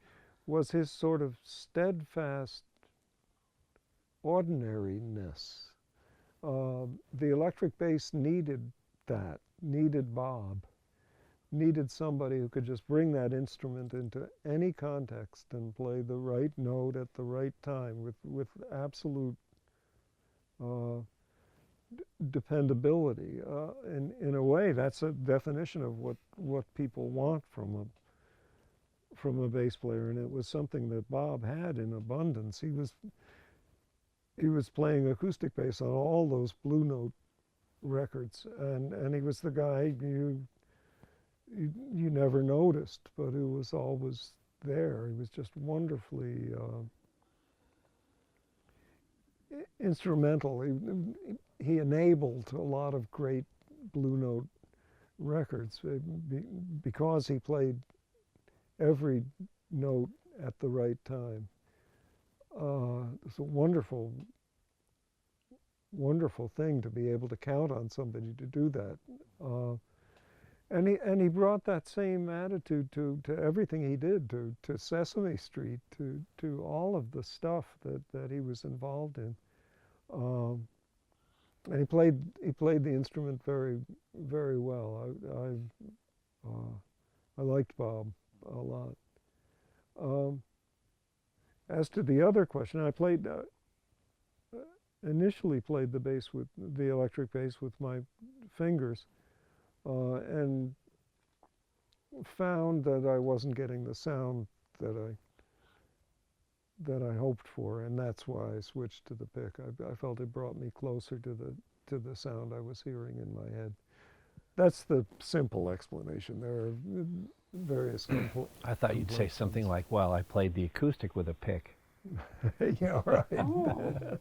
was his sort of steadfast ordinariness. The electric bass needed that, needed Bob, needed somebody who could just bring that instrument into any context and play the right note at the right time with absolute dependability. In a way, that's a definition of what people want from a bass player, and it was something that Bob had in abundance. He was playing acoustic bass on all those Blue Note records, and he was the guy you never noticed, but who was always there. He was just wonderfully instrumental. He enabled a lot of great Blue Note records because he played every note at the right time. It's a wonderful, wonderful thing to be able to count on somebody to do that. And he brought that same attitude to everything he did, to Sesame Street, to all of the stuff that he was involved in. And he played the instrument very, very well. I liked Bob a lot. As to the other question, I initially played the electric bass with my fingers, and found that I wasn't getting the sound that I hoped for, and that's why I switched to the pick. I felt it brought me closer to the sound I was hearing in my head. That's the simple explanation. There are various I thought you'd say something like, well, I played the acoustic with a pick. Yeah, right. Oh.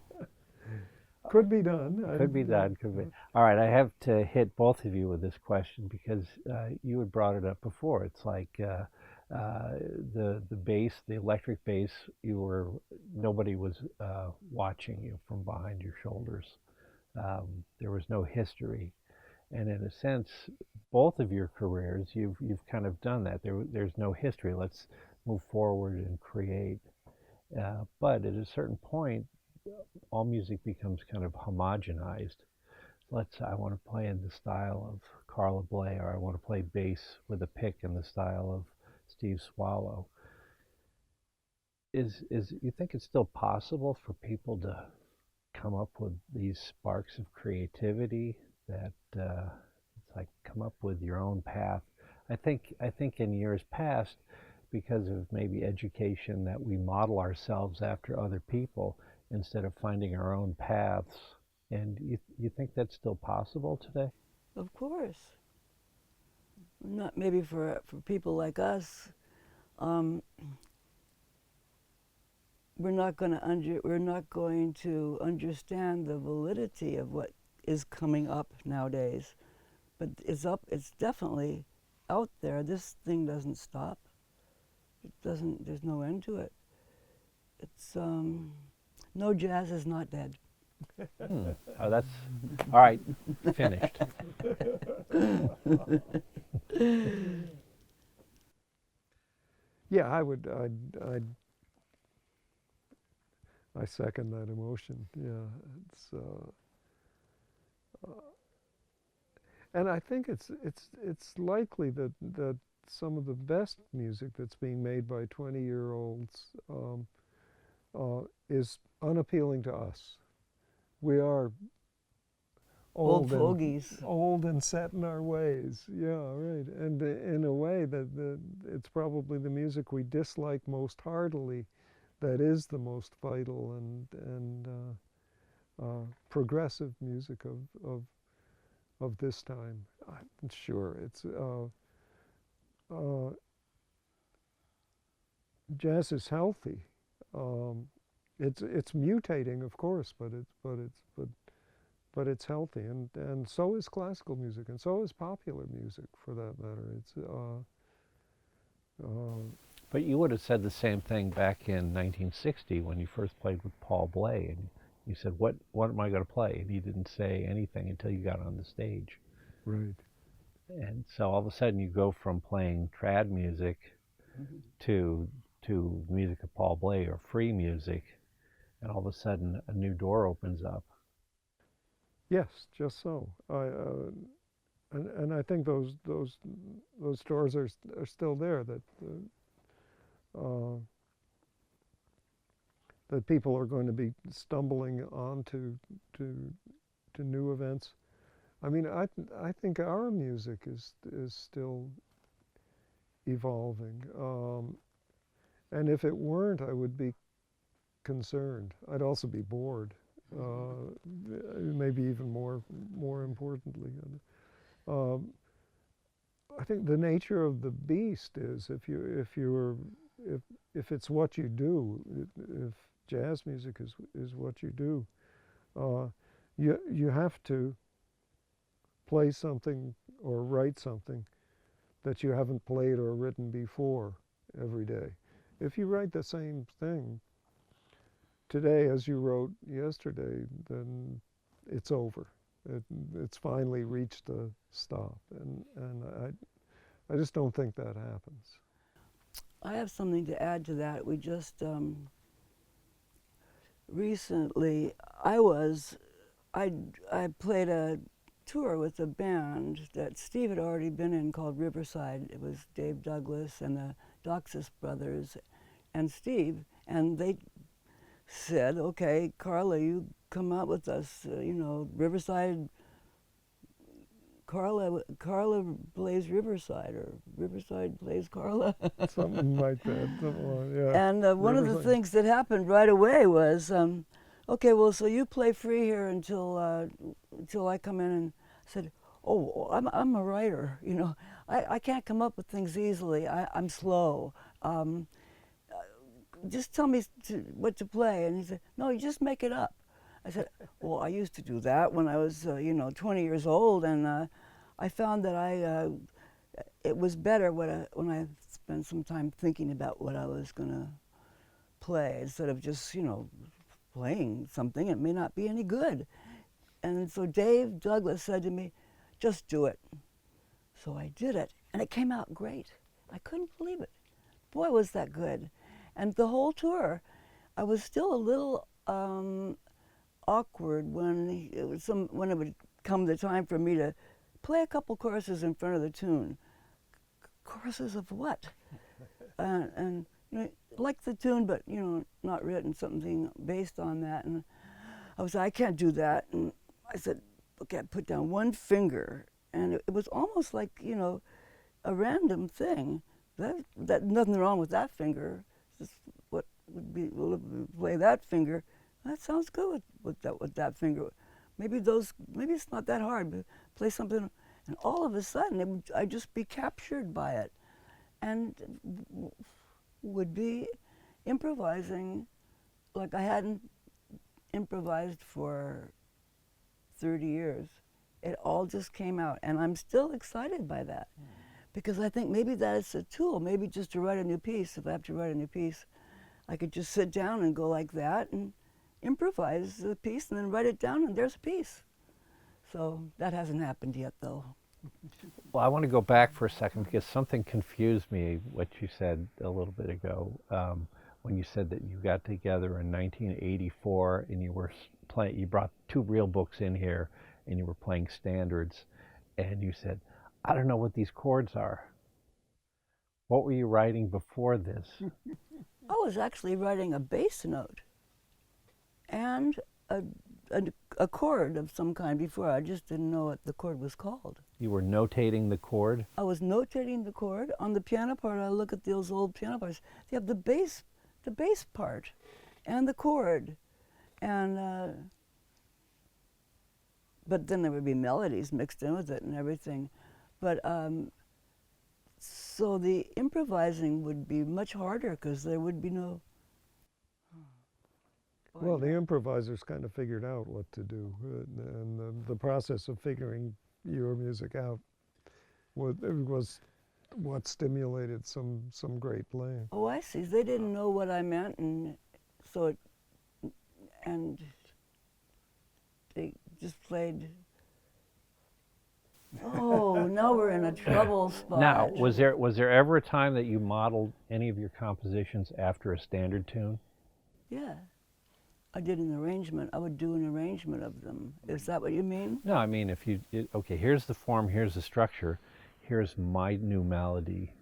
Could be done. Could be done, could be. All right, I have to hit both of you with this question because you had brought it up before. It's like The bass, the electric bass, nobody was watching you from behind your shoulders. There was no history, and in a sense, both of your careers, you've kind of done that. There's no history. Let's move forward and create. But at a certain point, all music becomes kind of homogenized. I want to play in the style of Carla Bley, or I want to play bass with a pick in the style of Steve Swallow. Is you think it's still possible for people to come up with these sparks of creativity that it's like come up with your own path? I think in years past, because of maybe education, that we model ourselves after other people instead of finding our own paths. And you think that's still possible today? Of course. Not maybe for people like us. We're not going to understand the validity of what is coming up nowadays, but it's definitely out there. This thing doesn't stop. There's no end to it. It's no, jazz is not dead. Oh, that's all right. Finished. Yeah, I second that emotion. Yeah, it's and I think it's likely that some of the best music that's being made by 20-year-olds is unappealing to us. We are Old fogies. old and set in our ways. Yeah, right. And in a way that it's probably the music we dislike most heartily that is the most vital and progressive music of this time. I'm sure it's jazz is healthy. It's mutating, of course, but it's healthy, and so is classical music, and so is popular music, for that matter. It's But you would have said the same thing back in 1960 when you first played with Paul Bley, and you said, "What am I going to play?" And he didn't say anything until you got on the stage. right. And so all of a sudden, you go from playing trad music to music of Paul Bley or free music, and all of a sudden, a new door opens up. Yes, just so. And I think those doors are still there. That people are going to be stumbling onto to new events. I mean, I think our music is still evolving, and if it weren't, I would be concerned. I'd also be bored. Maybe even more importantly, I think the nature of the beast is if it's what you do, if jazz music is what you do, you have to play something or write something that you haven't played or written before every day. If you write the same thing today as you wrote yesterday, then it's over. It's finally reached a stop, and I just don't think that happens. I have something to add to that. We just recently, I played a tour with a band that Steve had already been in called Riverside. It was Dave Douglas and the Doxas brothers and Steve, and they said, "Okay, Carla, you come out with us, Riverside, Carla plays Riverside, or Riverside plays Carla." Something like that. Yeah. And one of the things that happened right away was, okay, well, so you play free here until I come in. And I said, "Oh, I'm a writer. I can't come up with things easily. I'm slow. Just tell me what to play." And he said, "No, you just make it up." I said, "Well, I used to do that when I was 20 years old, and I found that it was better when I spent some time thinking about what I was going to play instead of just, playing something. It may not be any good. And so Dave Douglas said to me, just do it. So I did it, and it came out great. I couldn't believe it. Boy, was that good. And the whole tour, I was still a little awkward when when it would come the time for me to play a couple choruses in front of the tune. Choruses of what? And like the tune, but not written, something based on that. And I was like, I can't do that. And I said, okay, I put down one finger, and it was almost like a random thing. That nothing wrong with that finger. Just what would be play that finger? That sounds good with that finger. Maybe it's not that hard. But play something, and all of a sudden I'd just be captured by it, and would be improvising like I hadn't improvised for 30 years. It all just came out, and I'm still excited by that. Because I think maybe that is a tool, maybe just to write a new piece. If I have to write a new piece, I could just sit down and go like that and improvise the piece and then write it down, and there's a piece. So that hasn't happened yet, though. Well, I want to go back for a second because something confused me, what you said a little bit ago, when you said that you got together in 1984 and you were playing, you brought two real books in here and you were playing standards, and you said, I don't know what these chords are. What were you writing before this? I was actually writing a bass note and a chord of some kind before. I just didn't know what the chord was called. You were notating the chord? I was notating the chord. On the piano part, I look at those old piano parts. They have the bass part and the chord. And but then there would be melodies mixed in with it and everything. But so the improvising would be much harder because there would be no. Well, the improvisers kind of figured out what to do, and the process of figuring your music out was what stimulated some great playing. Oh, I see. They didn't know what I meant, and so and they just played. Oh, now we're in a trouble spot. Now, was there ever a time that you modeled any of your compositions after a standard tune? Yeah. I did an arrangement. I would do an arrangement of them. Is that what you mean? No, I mean, okay, here's the form, here's the structure, here's my new melody.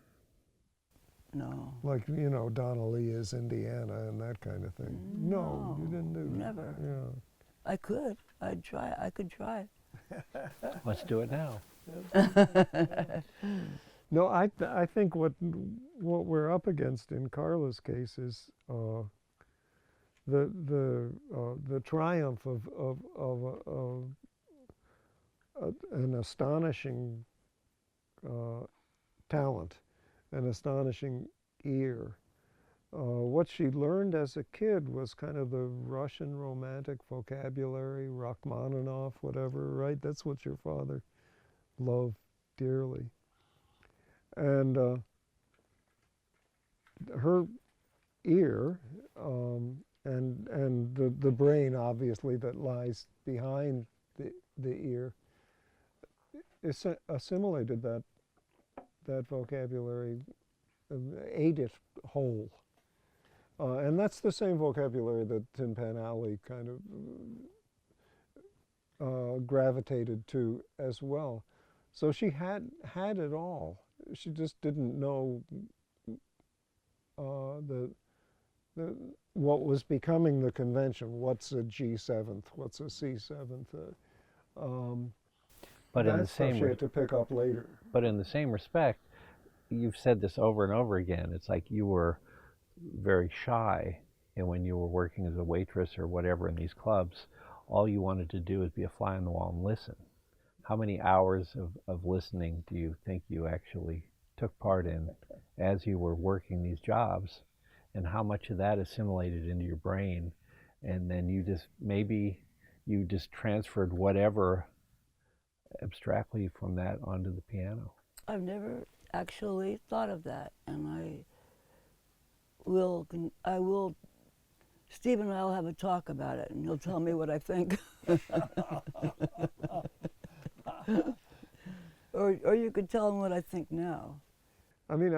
No. Like, Donna Lee is Indiana and that kind of thing. No, you didn't do that. Never. Yeah. I could. I'd try. I could try. Let's do it now. No, I think what we're up against in Carla's case is the triumph of an astonishing talent, an astonishing ear. What she learned as a kid was kind of the Russian romantic vocabulary, Rachmaninoff, whatever, right? That's what your father loved dearly. And her ear and the brain, obviously, that lies behind the ear, assimilated that vocabulary, ate it whole. And that's the same vocabulary that Tin Pan Alley kind of gravitated to as well. So she had it all. She just didn't know what was becoming the convention. What's a G7th? What's a C7th? But in the that's stuff same she had to pick up later. But in the same respect, you've said this over and over again. It's like you were very shy, and when you were working as a waitress or whatever in these clubs, all you wanted to do is be a fly on the wall and listen. How many hours of listening do you think you actually took part in as you were working these jobs, and how much of that assimilated into your brain, and then you just transferred whatever abstractly from that onto the piano? I've never actually thought of that, and I will. Steve and I'll have a talk about it, and he'll tell me what I think. Or you could tell him what I think now. I mean,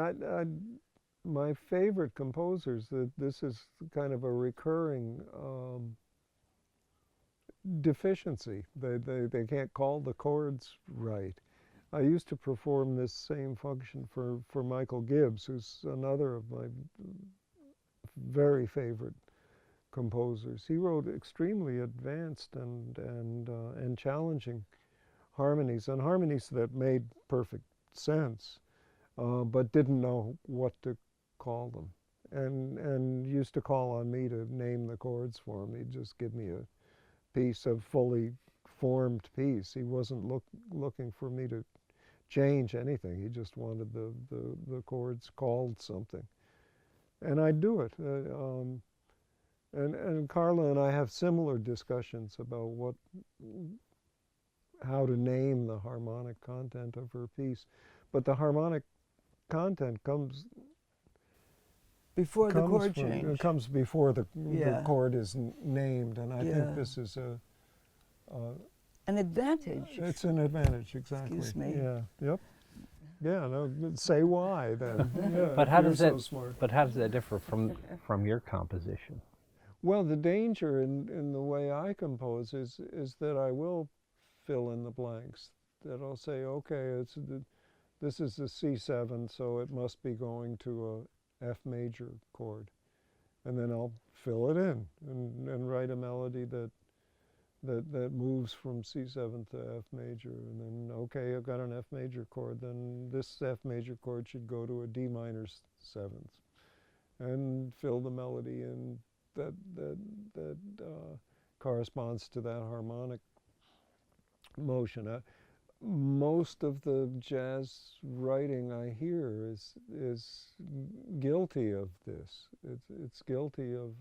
my favorite composers, this is kind of a recurring deficiency. They can't call the chords right. I used to perform this same function for Michael Gibbs, who's another of my very favorite composers. He wrote extremely advanced and challenging harmonies, and harmonies that made perfect sense, but didn't know what to call them, and used to call on me to name the chords for him. He'd just give me a piece of fully formed piece. He wasn't looking for me to change anything. He just wanted the chords called something, and I'd do it. And Carla and I have similar discussions about how to name the harmonic content of her piece, but the harmonic content comes Before the chord change. It comes before the Yeah. chord is named, and I Yeah. think this is An advantage. it's an advantage, exactly. Excuse me. Yeah. Yep. Yeah. No. Say why then. Yeah, But if how you're does so that? smart. But how does that differ from your composition? Well, the danger in the way I compose is that I will fill in the blanks. That I'll say, okay, this is a C7, so it must be going to a F major chord, and then I'll fill it in and write a melody that moves from C7 to F major, and then okay, I've got an F major chord. Then this F major chord should go to a D minor seventh, and fill the melody in that corresponds to that harmonic motion. Most of the jazz writing I hear is guilty of this. It's guilty of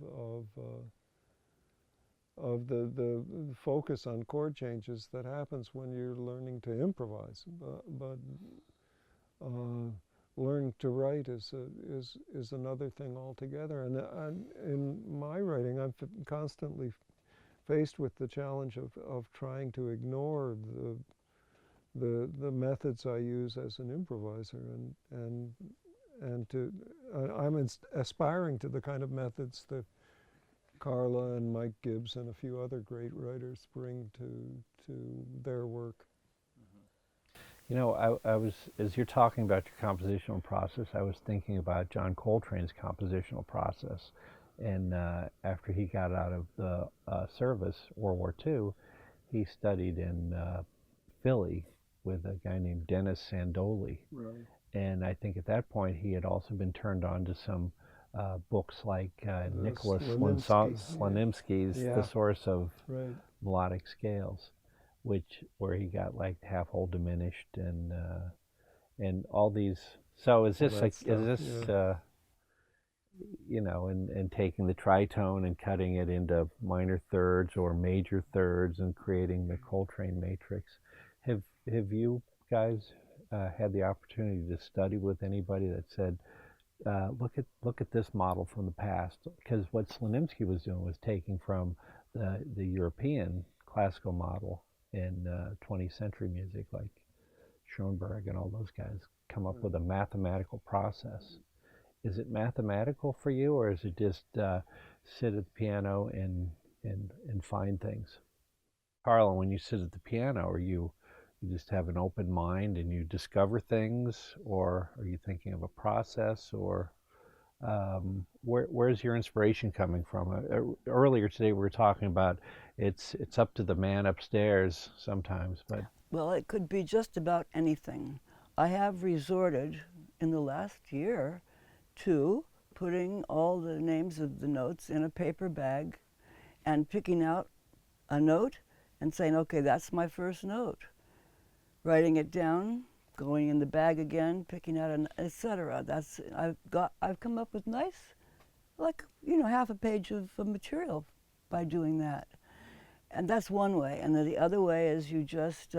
the focus on chord changes that happens when you're learning to improvise. But learning to write is another thing altogether. And in my writing, I'm constantly faced with the challenge of trying to ignore the methods I use as an improviser, and I'm aspiring to the kind of methods that Carla and Mike Gibbs and a few other great writers bring to their work. You know, I was, as you're talking about your compositional process, I was thinking about John Coltrane's compositional process. And after he got out of the service, World War II, he studied in Philly with a guy named Dennis Sandoli. Right. And I think at that point he had also been turned on to some books like Nicholas Slanimsky's Yeah. The Source of Right. Melodic Scales, where he got like half whole diminished and all these. So is this you know, and taking the tritone and cutting it into minor thirds or major thirds and creating the Coltrane matrix? Have you guys had the opportunity to study with anybody that said, look at this model from the past? Because what Slanimsky was doing was taking from the European classical model in 20th century music, like Schoenberg and all those guys, come up with a mathematical process. Is it mathematical for you, or is it just sit at the piano and find things? Carla, when you sit at the piano, are you just have an open mind and you discover things, or are you thinking of a process, or where's your inspiration coming from? Earlier today we were talking about it's up to the man upstairs sometimes, but Well, it could be just about anything. I have resorted in the last year to putting all the names of the notes in a paper bag and picking out a note and saying, okay, that's my first note. Writing it down, going in the bag again, picking out an etc. I've come up with nice, like, you know, half a page of material by doing that. And that's one way. And then the other way is you just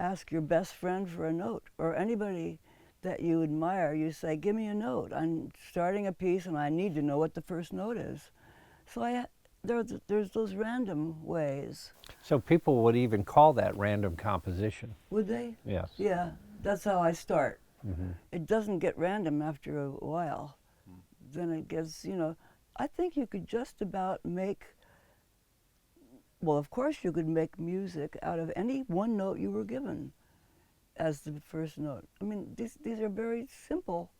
ask your best friend for a note, or anybody that you admire. You say, give me a note. I'm starting a piece and I need to know what the first note is. So there's those random ways. So people would even call that random composition. Would they? Yes. Yeah, that's how I start. Mm-hmm. It doesn't get random after a while. Then it gets, I think you could just about make, well, of course you could make music out of any one note you were given as the first note. I mean, these are very simple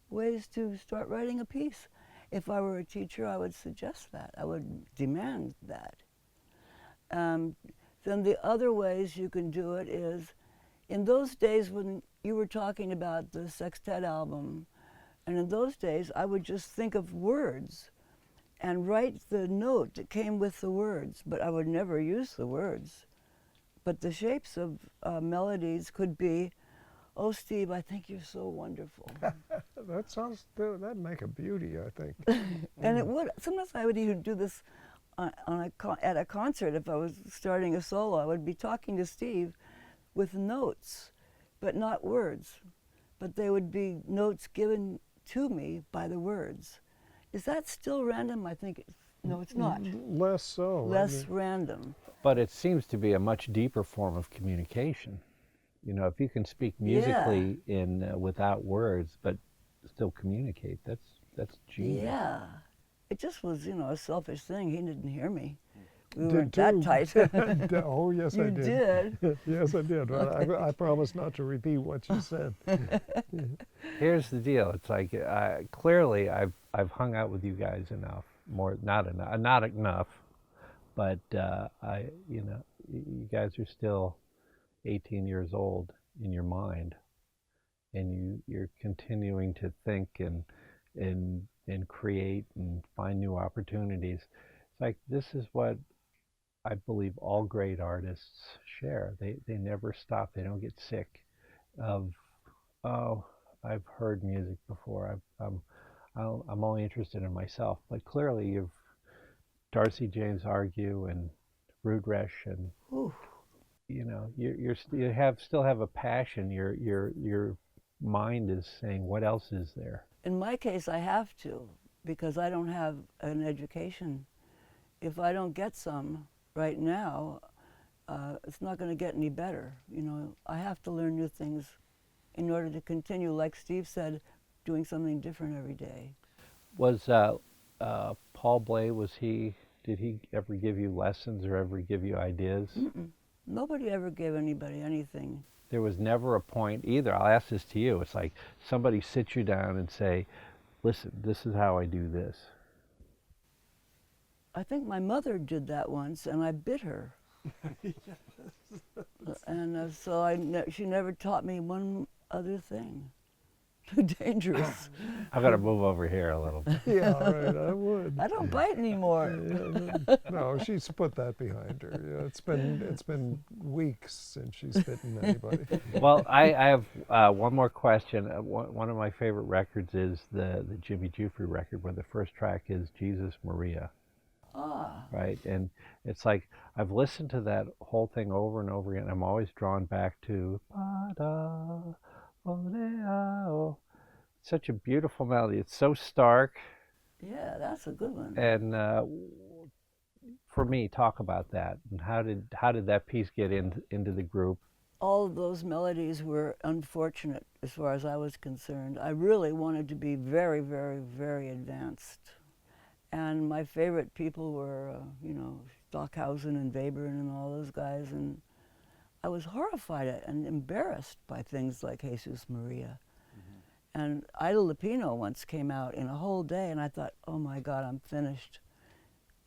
ways to start writing a piece. If I were a teacher, I would suggest that. I would demand that. Then the other ways you can do it is, in those days when you were talking about the sextet album, and in those days I would just think of words and write the note that came with the words, but I would never use the words. But the shapes of melodies could be, oh, Steve, I think you're so wonderful. That'd make a beauty, I think. And it would. Sometimes I would even do this at a concert. If I was starting a solo, I would be talking to Steve with notes, but not words. But they would be notes given to me by the words. Is that still random? I think no, it's not. Less so. Less random. But it seems to be a much deeper form of communication. If you can speak musically without words, but still communicate, that's genius. Yeah. It just was, a selfish thing. He didn't hear me. We Did weren't too. that tight. Oh, yes, I You did. did. Yes, I did. I promised not to repeat what you said. Here's the deal. It's like clearly I've hung out with you guys enough, not enough, but you guys are still 18 years old in your mind, and you're continuing to think and create and find new opportunities. It's like this is what I believe all great artists share. They never stop. They don't get sick of, oh, I've heard music before. I'm only interested in myself. But clearly, you've Darcy James Argue and Rudresh, and Ooh. you still have a passion. Your mind is saying, what else is there? In my case, I have to, because I don't have an education. If I don't get some right now, it's not going to get any better. I have to learn new things in order to continue, like Steve said, doing something different every day. Was Paul Bley, did he ever give you lessons or ever give you ideas? Mm-mm. Nobody ever gave anybody anything. There was never a point either. I'll ask this to you. It's like somebody sits you down and say, listen, this is how I do this. I think my mother did that once, and I bit her. And so she never taught me one other thing. Too dangerous. I've got to move over here a little bit. Yeah, all right, I would. I don't bite anymore. No, she's put that behind her. Yeah, it's been weeks since she's bitten anybody. Well, I have one more question. One of my favorite records is the Jimmy Giuffre record, where the first track is Jesus Maria. Ah. Right, and it's like I've listened to that whole thing over and over again. I'm always drawn back to such a beautiful melody. It's so stark. Yeah, that's a good one. And for me, talk about that. And how did that piece get into the group? All of those melodies were unfortunate as far as I was concerned. I really wanted to be very, very, very advanced. And my favorite people were, Stockhausen and Webern and all those guys. And I was horrified at and embarrassed by things like Jesus Maria. Mm-hmm. And Ida Lupino once came out in a whole day, and I thought, oh my God, I'm finished.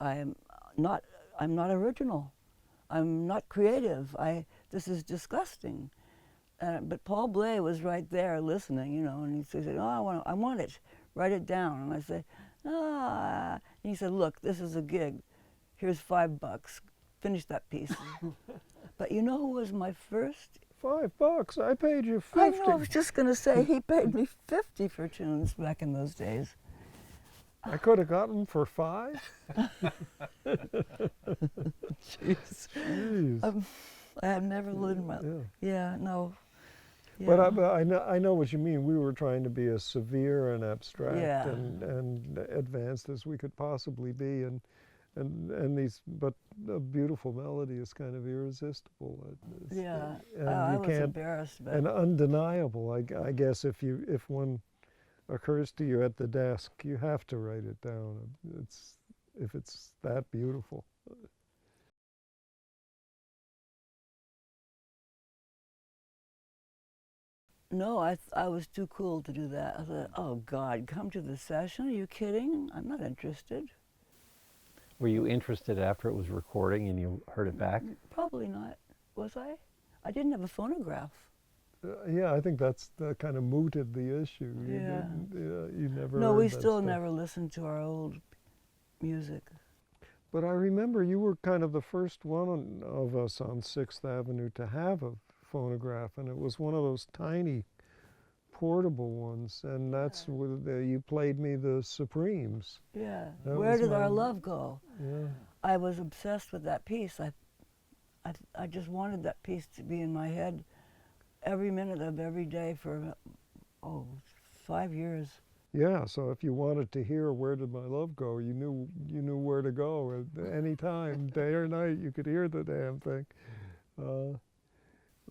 I'm not original. I'm not creative. This is disgusting. But Paul Bley was right there listening, and he said, oh, I want it. Write it down. And I said, and he said, look, this is a gig. Here's $5. Finish that piece. But you know who was my first? $5. I paid you 50. I know, I was just going to say, he paid me 50 for tunes back in those days. I could have gotten them for 5. Jeez. Jeez. I have never lived my. Yeah. Yeah, no. But, Yeah. but I know what you mean. We were trying to be as severe and abstract Yeah. and advanced as we could possibly be, and these, but a beautiful melody is kind of irresistible. Yeah. And I you was can't, embarrassed, but and undeniable. I guess if one occurs to you at the desk, you have to write it down. If it's that beautiful. no, I was too cool to do that. I thought, oh God, come to the session? Are you kidding? I'm not interested. Were you interested after it was recording and you heard it back? Probably not. Was I? I didn't have a phonograph. Yeah, I think that kind of mooted the issue. Yeah. You never. No, heard we that still stuff. never listened to our old music. But I remember you were kind of the first one of us on 6th Avenue to have a phonograph, and it was one of those tiny portable ones, and that's where you played me the Supremes. Yeah. That Where was did my- our love go? Yeah. I was obsessed with that piece. I just wanted that piece to be in my head every minute of every day for 5 years. Yeah, so if you wanted to hear "Where Did My Love Go," you knew where to go at any time, day or night. You could hear the damn thing.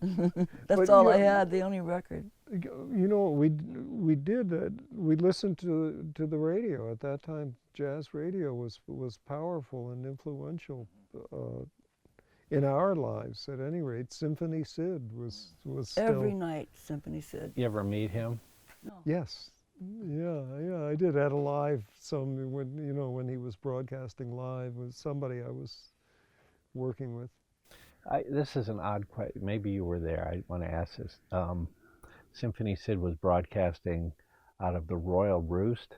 That's But all I you- had, the only record. You know, we did that. We listened to the radio at that time. Jazz radio was powerful and influential in our lives. At any rate, Symphony Sid was still. Every night, Symphony Sid. You ever meet him? No. Yes. Yeah, I did at a live when he was broadcasting live with somebody I was working with. This is an odd question. Maybe you were there. I want to ask this. Symphony Sid was broadcasting out of the Royal Roost,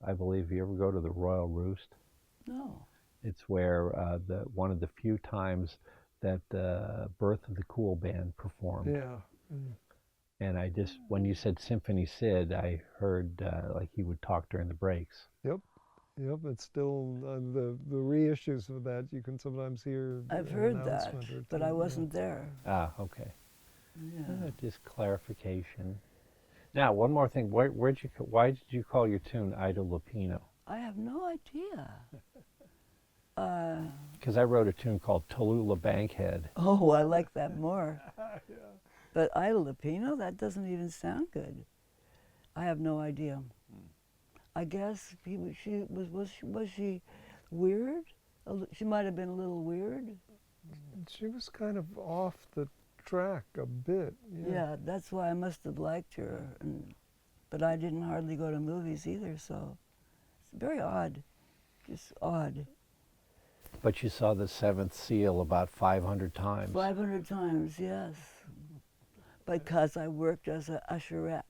I believe. You ever go to the Royal Roost? No. It's where one of the few times that Birth of the Cool Band performed. Yeah. And when you said Symphony Sid, I heard like he would talk during the breaks. Yep. It's still the reissues of that. You can sometimes hear. I've an heard that, announcement or but two, I yeah. wasn't there. Ah, okay. Yeah. Just clarification. Now, one more thing. Why did you call your tune Ida Lupino? I have no idea. Because I wrote a tune called Tallulah Bankhead. Oh, I like that more. But Ida Lupino, that doesn't even sound good. I have no idea. I guess was she weird? She might have been a little weird. She was kind of off the track a bit. Yeah, that's why I must have liked her. But I didn't hardly go to movies either, so it's very odd. Just odd. But you saw The Seventh Seal about 500 times. 500 times, yes. Because I worked as an usherette.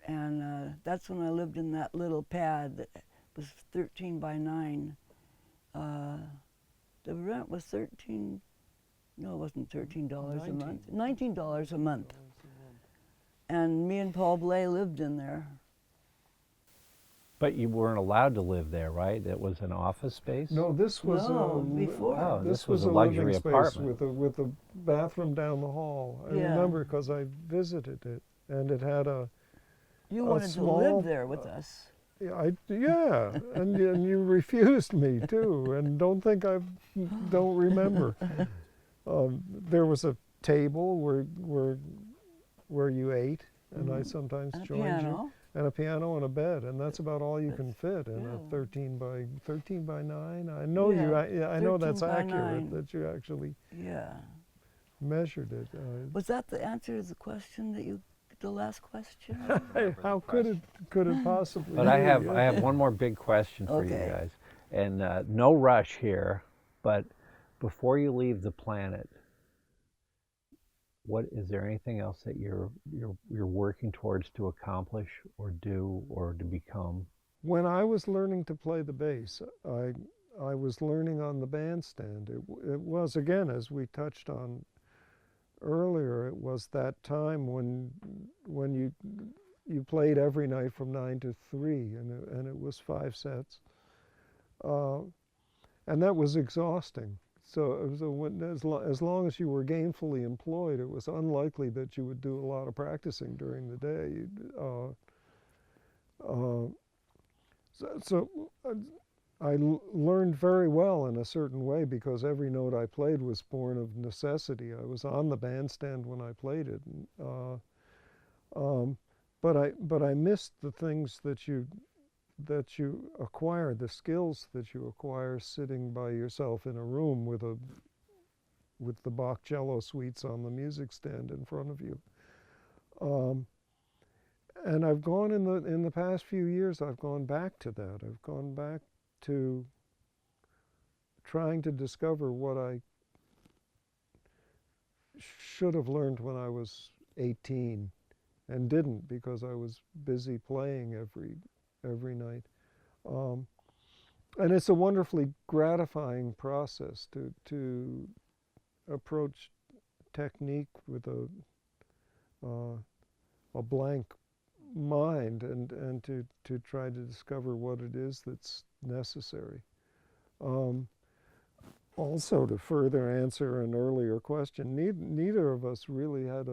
And that's when I lived in that little pad that was 13 by 9. The rent was no, it wasn't $13 a month. $19 a month. And me and Paul Bley lived in there. But you weren't allowed to live there, right? It was an office space? No, this was before. Oh, this this was a living luxury space apartment. with a bathroom down the hall. I Yeah. remember because I visited it, and it had a. You A wanted to small, live there with us. Yeah, and you refused me too, and don't think I don't remember. There was a table where you ate, and I sometimes And a joined piano. you, and a piano and a bed, and that's about all you can fit in yeah. a 13 by 9. I know Yeah, I know that's 13 by accurate 9. that you actually Yeah. measured it. Was that the answer to the question the last question? How could it possibly? But be? I have one more big question for you Okay. guys. And no rush here, but before you leave the planet, is there anything else that you're working towards to accomplish or do or to become? When I was learning to play the bass, I was learning on the bandstand. It was, again, as we touched on earlier, it was that time when you played every night from 9 to 3, and it was 5 sets, and that was exhausting. as long as you were gainfully employed, it was unlikely that you would do a lot of practicing during the day. Uh, so learned very well in a certain way because every note I played was born of necessity. I was on the bandstand when I played it. But I missed the things that you acquire, the skills that you acquire sitting by yourself in a room with the Bach cello suites on the music stand in front of you. And I've gone in the past few years, I've gone back to that. I've gone back to trying to discover what I should have learned when I was 18 and didn't because I was busy playing every night. And it's a wonderfully gratifying process to approach technique with a blank mind and to try to discover what it is that's necessary. Also, to further answer an earlier question, neither of us really had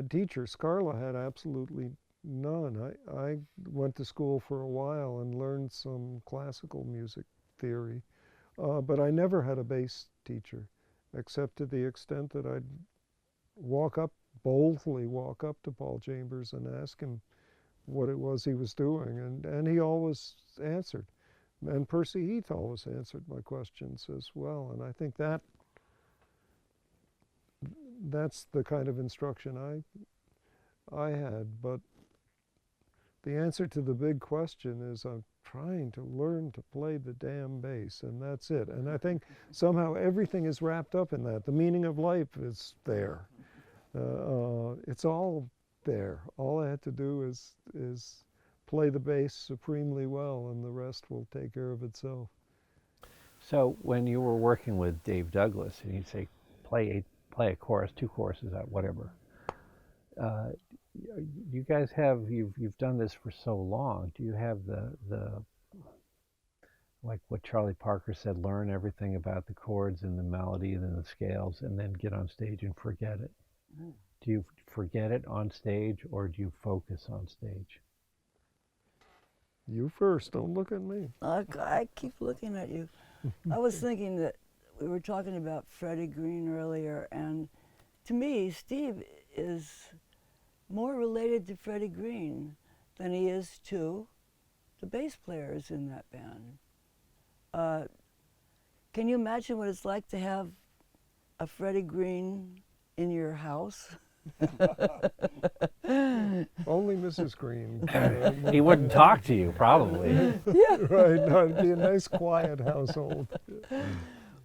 teachers. Carla had absolutely none. I went to school for a while and learned some classical music theory, but I never had a bass teacher, except to the extent that I'd boldly walk up to Paul Chambers and ask him what it was he was doing, and he always answered. And Percy Heath always answered my questions as well, and I think that's the kind of instruction I had. But the answer to the big question is I'm trying to learn to play the damn bass, and that's it. And I think somehow everything is wrapped up in that. The meaning of life is there. It's all there. All I had to do is play the bass supremely well, and the rest will take care of itself. So when you were working with Dave Douglas, and he'd say, play a chorus, two choruses, whatever. You guys you've done this for so long. Do you have the like what Charlie Parker said, learn everything about the chords and the melody and the scales, and then get on stage and forget it? Mm. Do you forget it on stage, or do you focus on stage? You first. Don't look at me. I keep looking at you. I was thinking that we were talking about Freddie Green earlier, and to me, Steve is more related to Freddie Green than he is to the bass players in that band. Can you imagine what it's like to have a Freddie Green in your house? Only Mrs. Green. He wouldn't talk to you, probably. Yeah. Right. No, it'd be a nice, quiet household.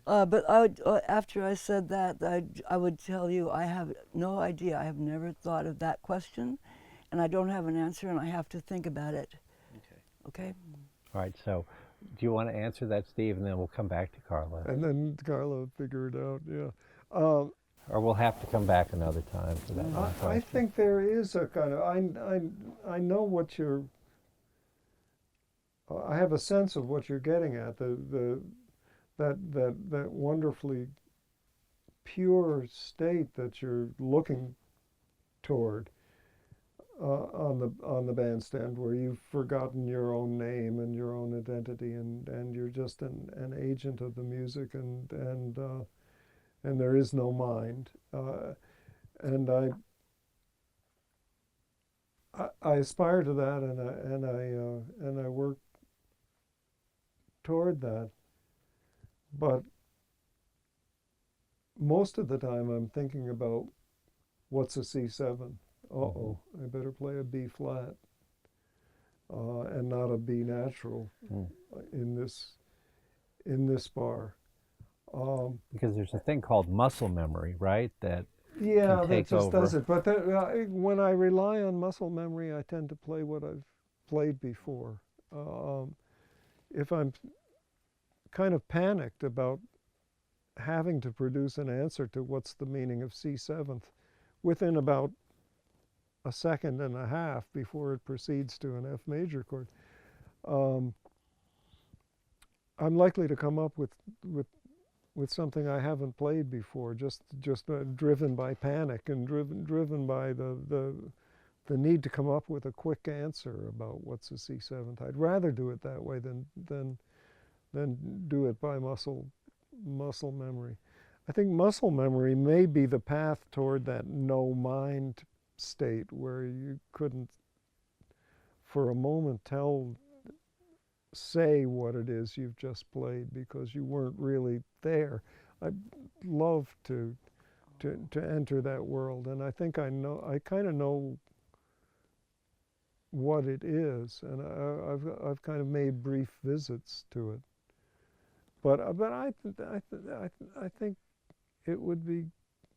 But I would, after I said that, I would tell you I have no idea. I have never thought of that question, and I don't have an answer, and I have to think about it. Okay? All right, so do you want to answer that, Steve, and then we'll come back to Carla? And then Carla will figure it out, yeah. Or we'll have to come back another time for that one question. I think there is a kind of, I know what you're, I have a sense of what you're getting at, that wonderfully pure state that you're looking toward on the bandstand, where you've forgotten your own name and your own identity, and you're just an agent of the music, and there is no mind, and I aspire to that, and I work toward that. But most of the time I'm thinking about what's a C7. Uh-oh, I better play a B flat and not a B natural in this bar. Because there's a thing called muscle memory, right? That that just over. does it. But when I rely on muscle memory, I tend to play what I've played before. If I'm kind of panicked about having to produce an answer to what's the meaning of C7th within about a second and a half before it proceeds to an F major chord, I'm likely to come up with something I haven't played before, just driven by panic and driven by the need to come up with a quick answer about what's a C7th. I'd rather do it that way than do it by muscle memory. I think muscle memory may be the path toward that no mind state where you couldn't for a moment say what it is you've just played because you weren't really there. I'd love to enter that world, and I think I kind of know what it is, and I've kind of made brief visits to it. But I think it would be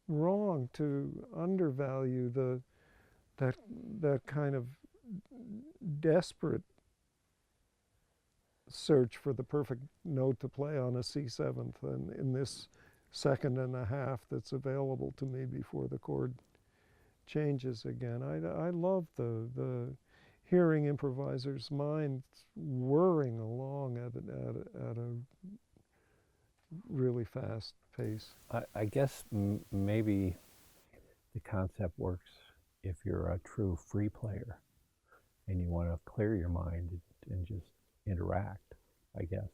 wrong to undervalue that kind of desperate search for the perfect note to play on a C7th and in this second and a half that's available to me before the chord changes again. I love the hearing improviser's mind whirring along at a really fast pace. I guess maybe the concept works if you're a true free player and you want to clear your mind and just interact, I guess.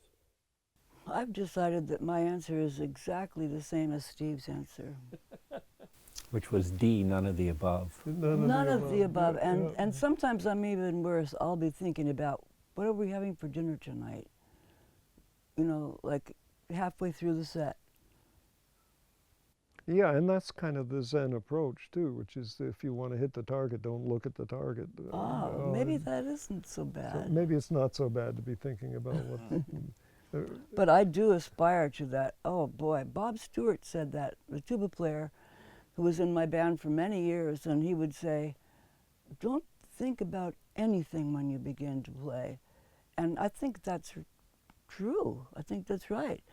I've decided that my answer is exactly the same as Steve's answer. Which was D, none of the above. None of the above. And sometimes I'm even worse. I'll be thinking about, what are we having for dinner tonight? You know, like halfway through the set. Yeah, and that's kind of the Zen approach too, which is if you want to hit the target, don't look at the target. Oh, maybe that isn't so bad. So maybe it's not so bad to be thinking about what. But I do aspire to that. Oh boy, Bob Stewart said that, the tuba player who was in my band for many years, and he would say, don't think about anything when you begin to play. And I think that's true. I think that's right.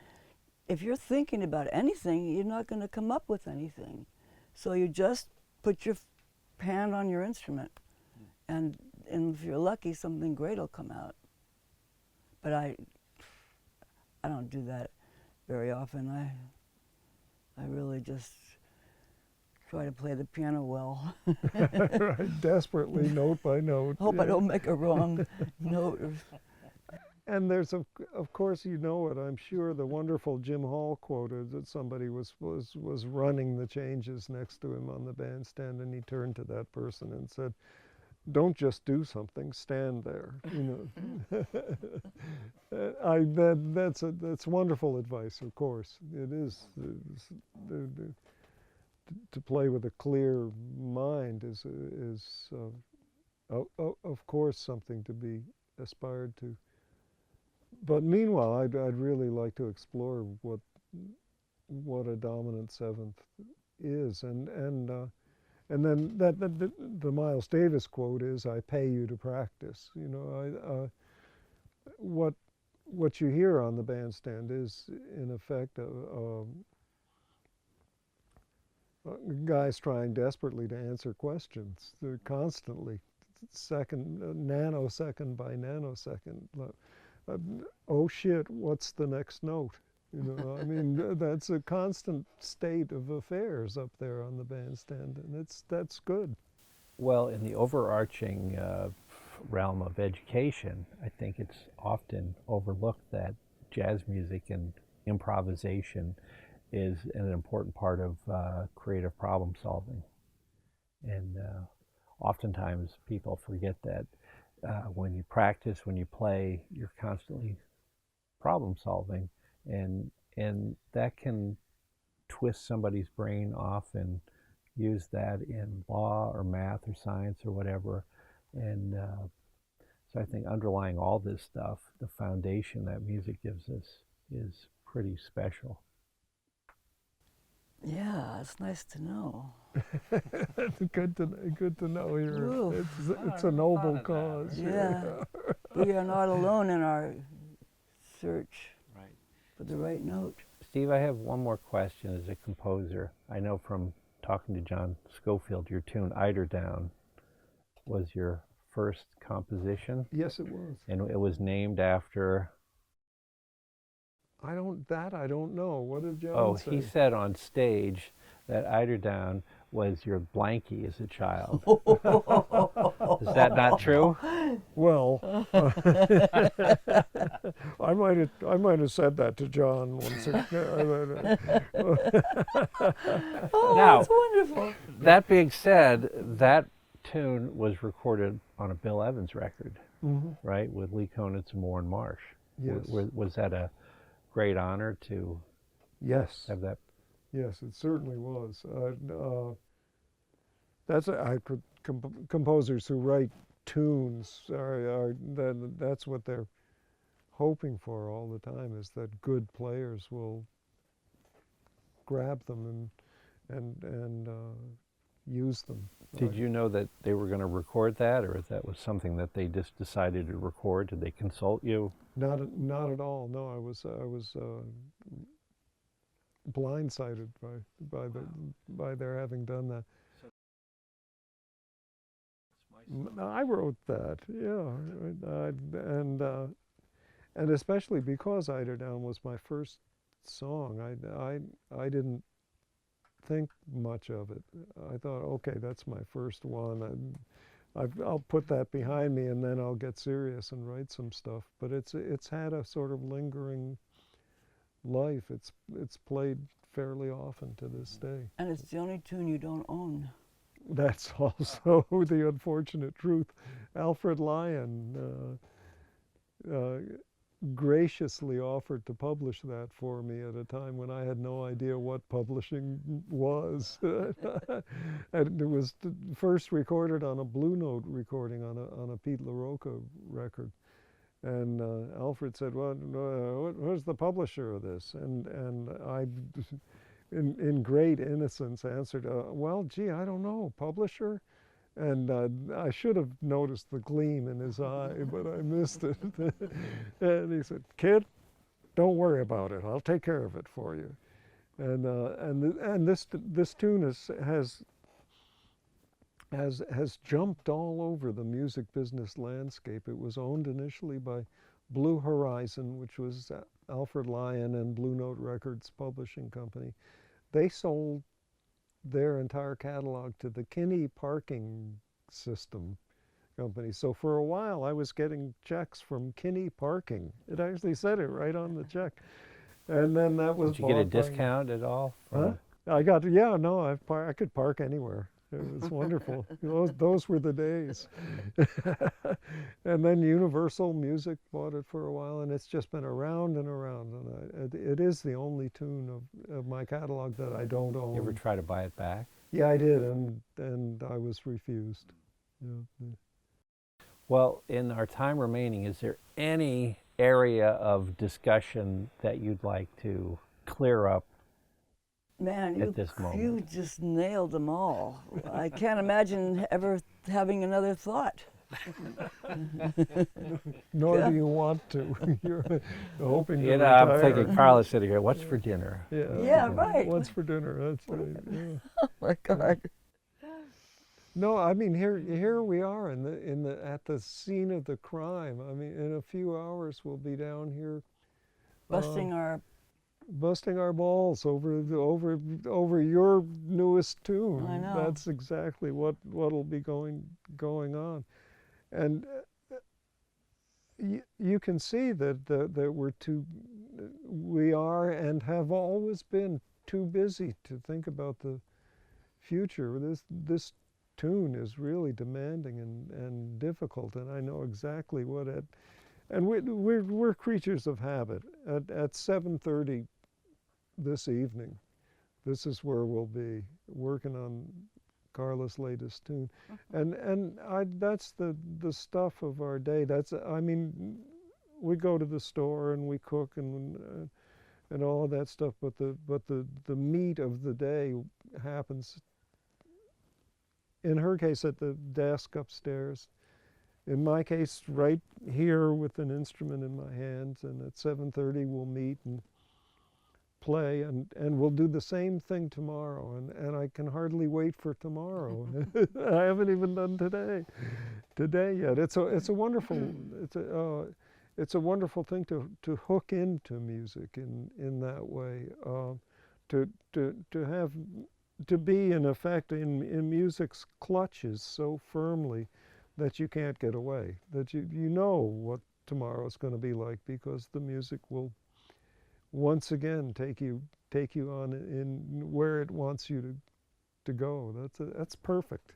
If you're thinking about anything, you're not going to come up with anything. So you just put your hand on your instrument, and if you're lucky, something great will come out. But I don't do that very often. I really just try to play the piano well. Right, desperately, note by note. Hope I don't make a wrong note. And there's, of course, you know it, I'm sure, the wonderful Jim Hall quoted that somebody was running the changes next to him on the bandstand, and he turned to that person and said, don't just do something, stand there. You know, that's wonderful advice. Of course, it is. To play with a clear mind is of course something to be aspired to. But meanwhile, I'd really like to explore what a dominant seventh is, and then the Miles Davis quote is, "I pay you to practice." You know, what you hear on the bandstand is, in effect, guys trying desperately to answer questions. They're constantly, nanosecond by nanosecond. Oh shit, what's the next note? You know, I mean, that's a constant state of affairs up there on the bandstand, and that's good. Well, in the overarching realm of education, I think it's often overlooked that jazz music and improvisation is an important part of creative problem solving. And oftentimes people forget that when you practice, when you play, you're constantly problem solving, and that can twist somebody's brain off and use that in law or math or science or whatever. And so I think underlying all this stuff, the foundation that music gives us is pretty special. Yeah, it's nice to know. Good to know. It's a noble cause. Yeah, we are not alone in our search for the right note. Steve, I have one more question as a composer. I know from talking to John Schofield, your tune Eiderdown was your first composition. Yes, it was. And it was named after I don't know. What did John Oh, say? he said on stage that Eiderdown was your blankie as a child. Is that not true? Well, I might have said that to John once. Oh, Now, that's wonderful. that being said, that tune was recorded on a Bill Evans record, right, with Lee Konitz and Warren Marsh. Yes. Was that a great honor to Yes. have that? Yes, it certainly was. Composers who write tunes that's what they're hoping for all the time, is that good players will grab them and use them. Did you know that they were going to record that, or that was something that they just decided to record? Did they consult you? Not at all. No, I was blindsided by their having done that. I wrote that, yeah, and especially because Eiderdown was my first song, I didn't think much of it. I thought, okay, that's my first one. I'll put that behind me, and then I'll get serious and write some stuff. But it's had a sort of lingering life. It's played fairly often to this day. And it's the only tune you don't own. That's also the unfortunate truth. Alfred Lyon graciously offered to publish that for me at a time when I had no idea what publishing was. And it was first recorded on a Blue Note recording on a Pete LaRocca record. And Alfred said, "Well, who's the publisher of this?" And I, in great innocence, answered, "Well, gee, I don't know, publisher." And I should have noticed the gleam in his eye, but I missed it. And he said, "Kid, don't worry about it. I'll take care of it for you." And this tune has jumped all over the music business landscape. It was owned initially by Blue Horizon, which was Alfred Lyon and Blue Note Records publishing company. They sold their entire catalog to the Kinney Parking System company. So for a while I was getting checks from Kinney Parking. It actually said it right on the check. And then that was Did you get a discount at all? Huh? I got, yeah, no, I could park anywhere. It was wonderful. Those were the days. And then Universal Music bought it for a while, and it's just been around and around. And it is the only tune of my catalog that I don't own. You ever try to buy it back? Yeah, I did, and I was refused. Yeah. Well, in our time remaining, is there any area of discussion that you'd like to clear up? Man, at this moment? You just nailed them all. I can't imagine ever having another thought. Nor do you want to. You're hoping to You know, retire. I'm thinking Carla's sitting here, what's for dinner? Yeah, right. What's for dinner? That's right. Yeah. Oh my God. No, I mean here we are at the scene of the crime. I mean, in a few hours we'll be down here busting our balls over your newest tune. I know. That's exactly what'll be going on, and you can see that we are and have always been too busy to think about the future. This tune is really demanding and difficult, and I know exactly what it. And we're creatures of habit. At 7:30 this evening, this is where we'll be working on Carla's latest tune, and that's the stuff of our day. I mean, we go to the store and we cook and all of that stuff, but the meat of the day happens. In her case, at the desk upstairs. In my case, right here with an instrument in my hands, and at 7:30 we'll meet and play, and we'll do the same thing tomorrow, and I can hardly wait for tomorrow. I haven't even done today yet. It's a wonderful, it's a wonderful thing to hook into music in that way, to have to be in effect in music's clutches so firmly that you can't get away, that you know what tomorrow's going to be like, because the music will once again take you on in where it wants you to go. That's perfect.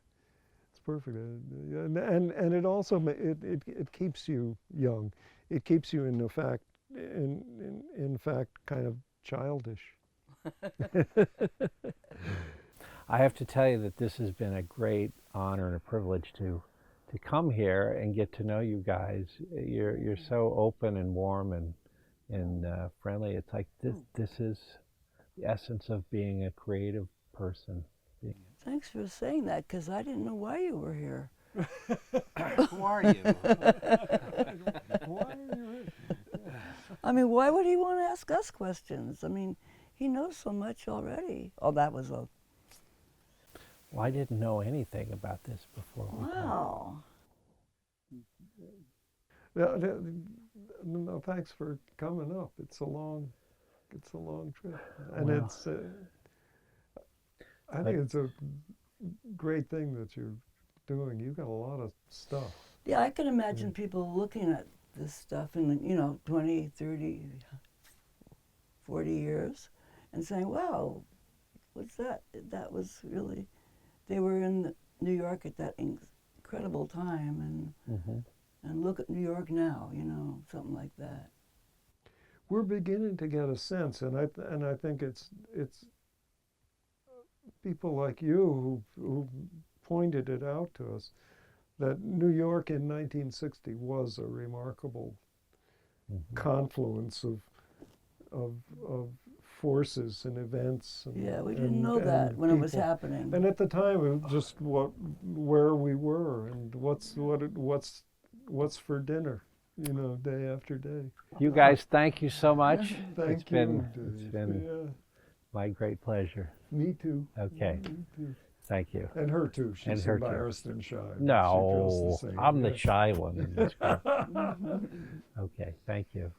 It's perfect, and it also it keeps you young. It keeps you in fact kind of childish. I have to tell you that this has been a great honor and a privilege to come here and get to know you guys. You're so open and warm and friendly. It's like this is the essence of being a creative person. Thanks for saying that, because I didn't know why you were here. Who are you? Why are you I mean, why would he want to ask us questions? I mean, he knows so much already. Oh, that was a... Well, I didn't know anything about this before. Wow. No, thanks for coming up. It's a long trip, and Wow. it's. I think it's a great thing that you're doing. You've got a lot of stuff. Yeah, I can imagine people looking at this stuff in, 20, 30, 40 years and saying, wow, what's that? That was really, they were in New York at that incredible time, and look at New York now, something like that. We're beginning to get a sense, and I think it's people like you who pointed it out to us, that New York in 1960 was a remarkable confluence of forces and events. And, Yeah, we didn't know that when it was happening. And at the time, it was just where we were and what's for dinner, day after day. You guys, thank you so much. Thank It's you. been my great pleasure. Me too. Okay. Me too. Thank you. And her too. She's And her too. embarrassed and shy. No, She feels the same. I'm the shy one in this group. Okay, thank you.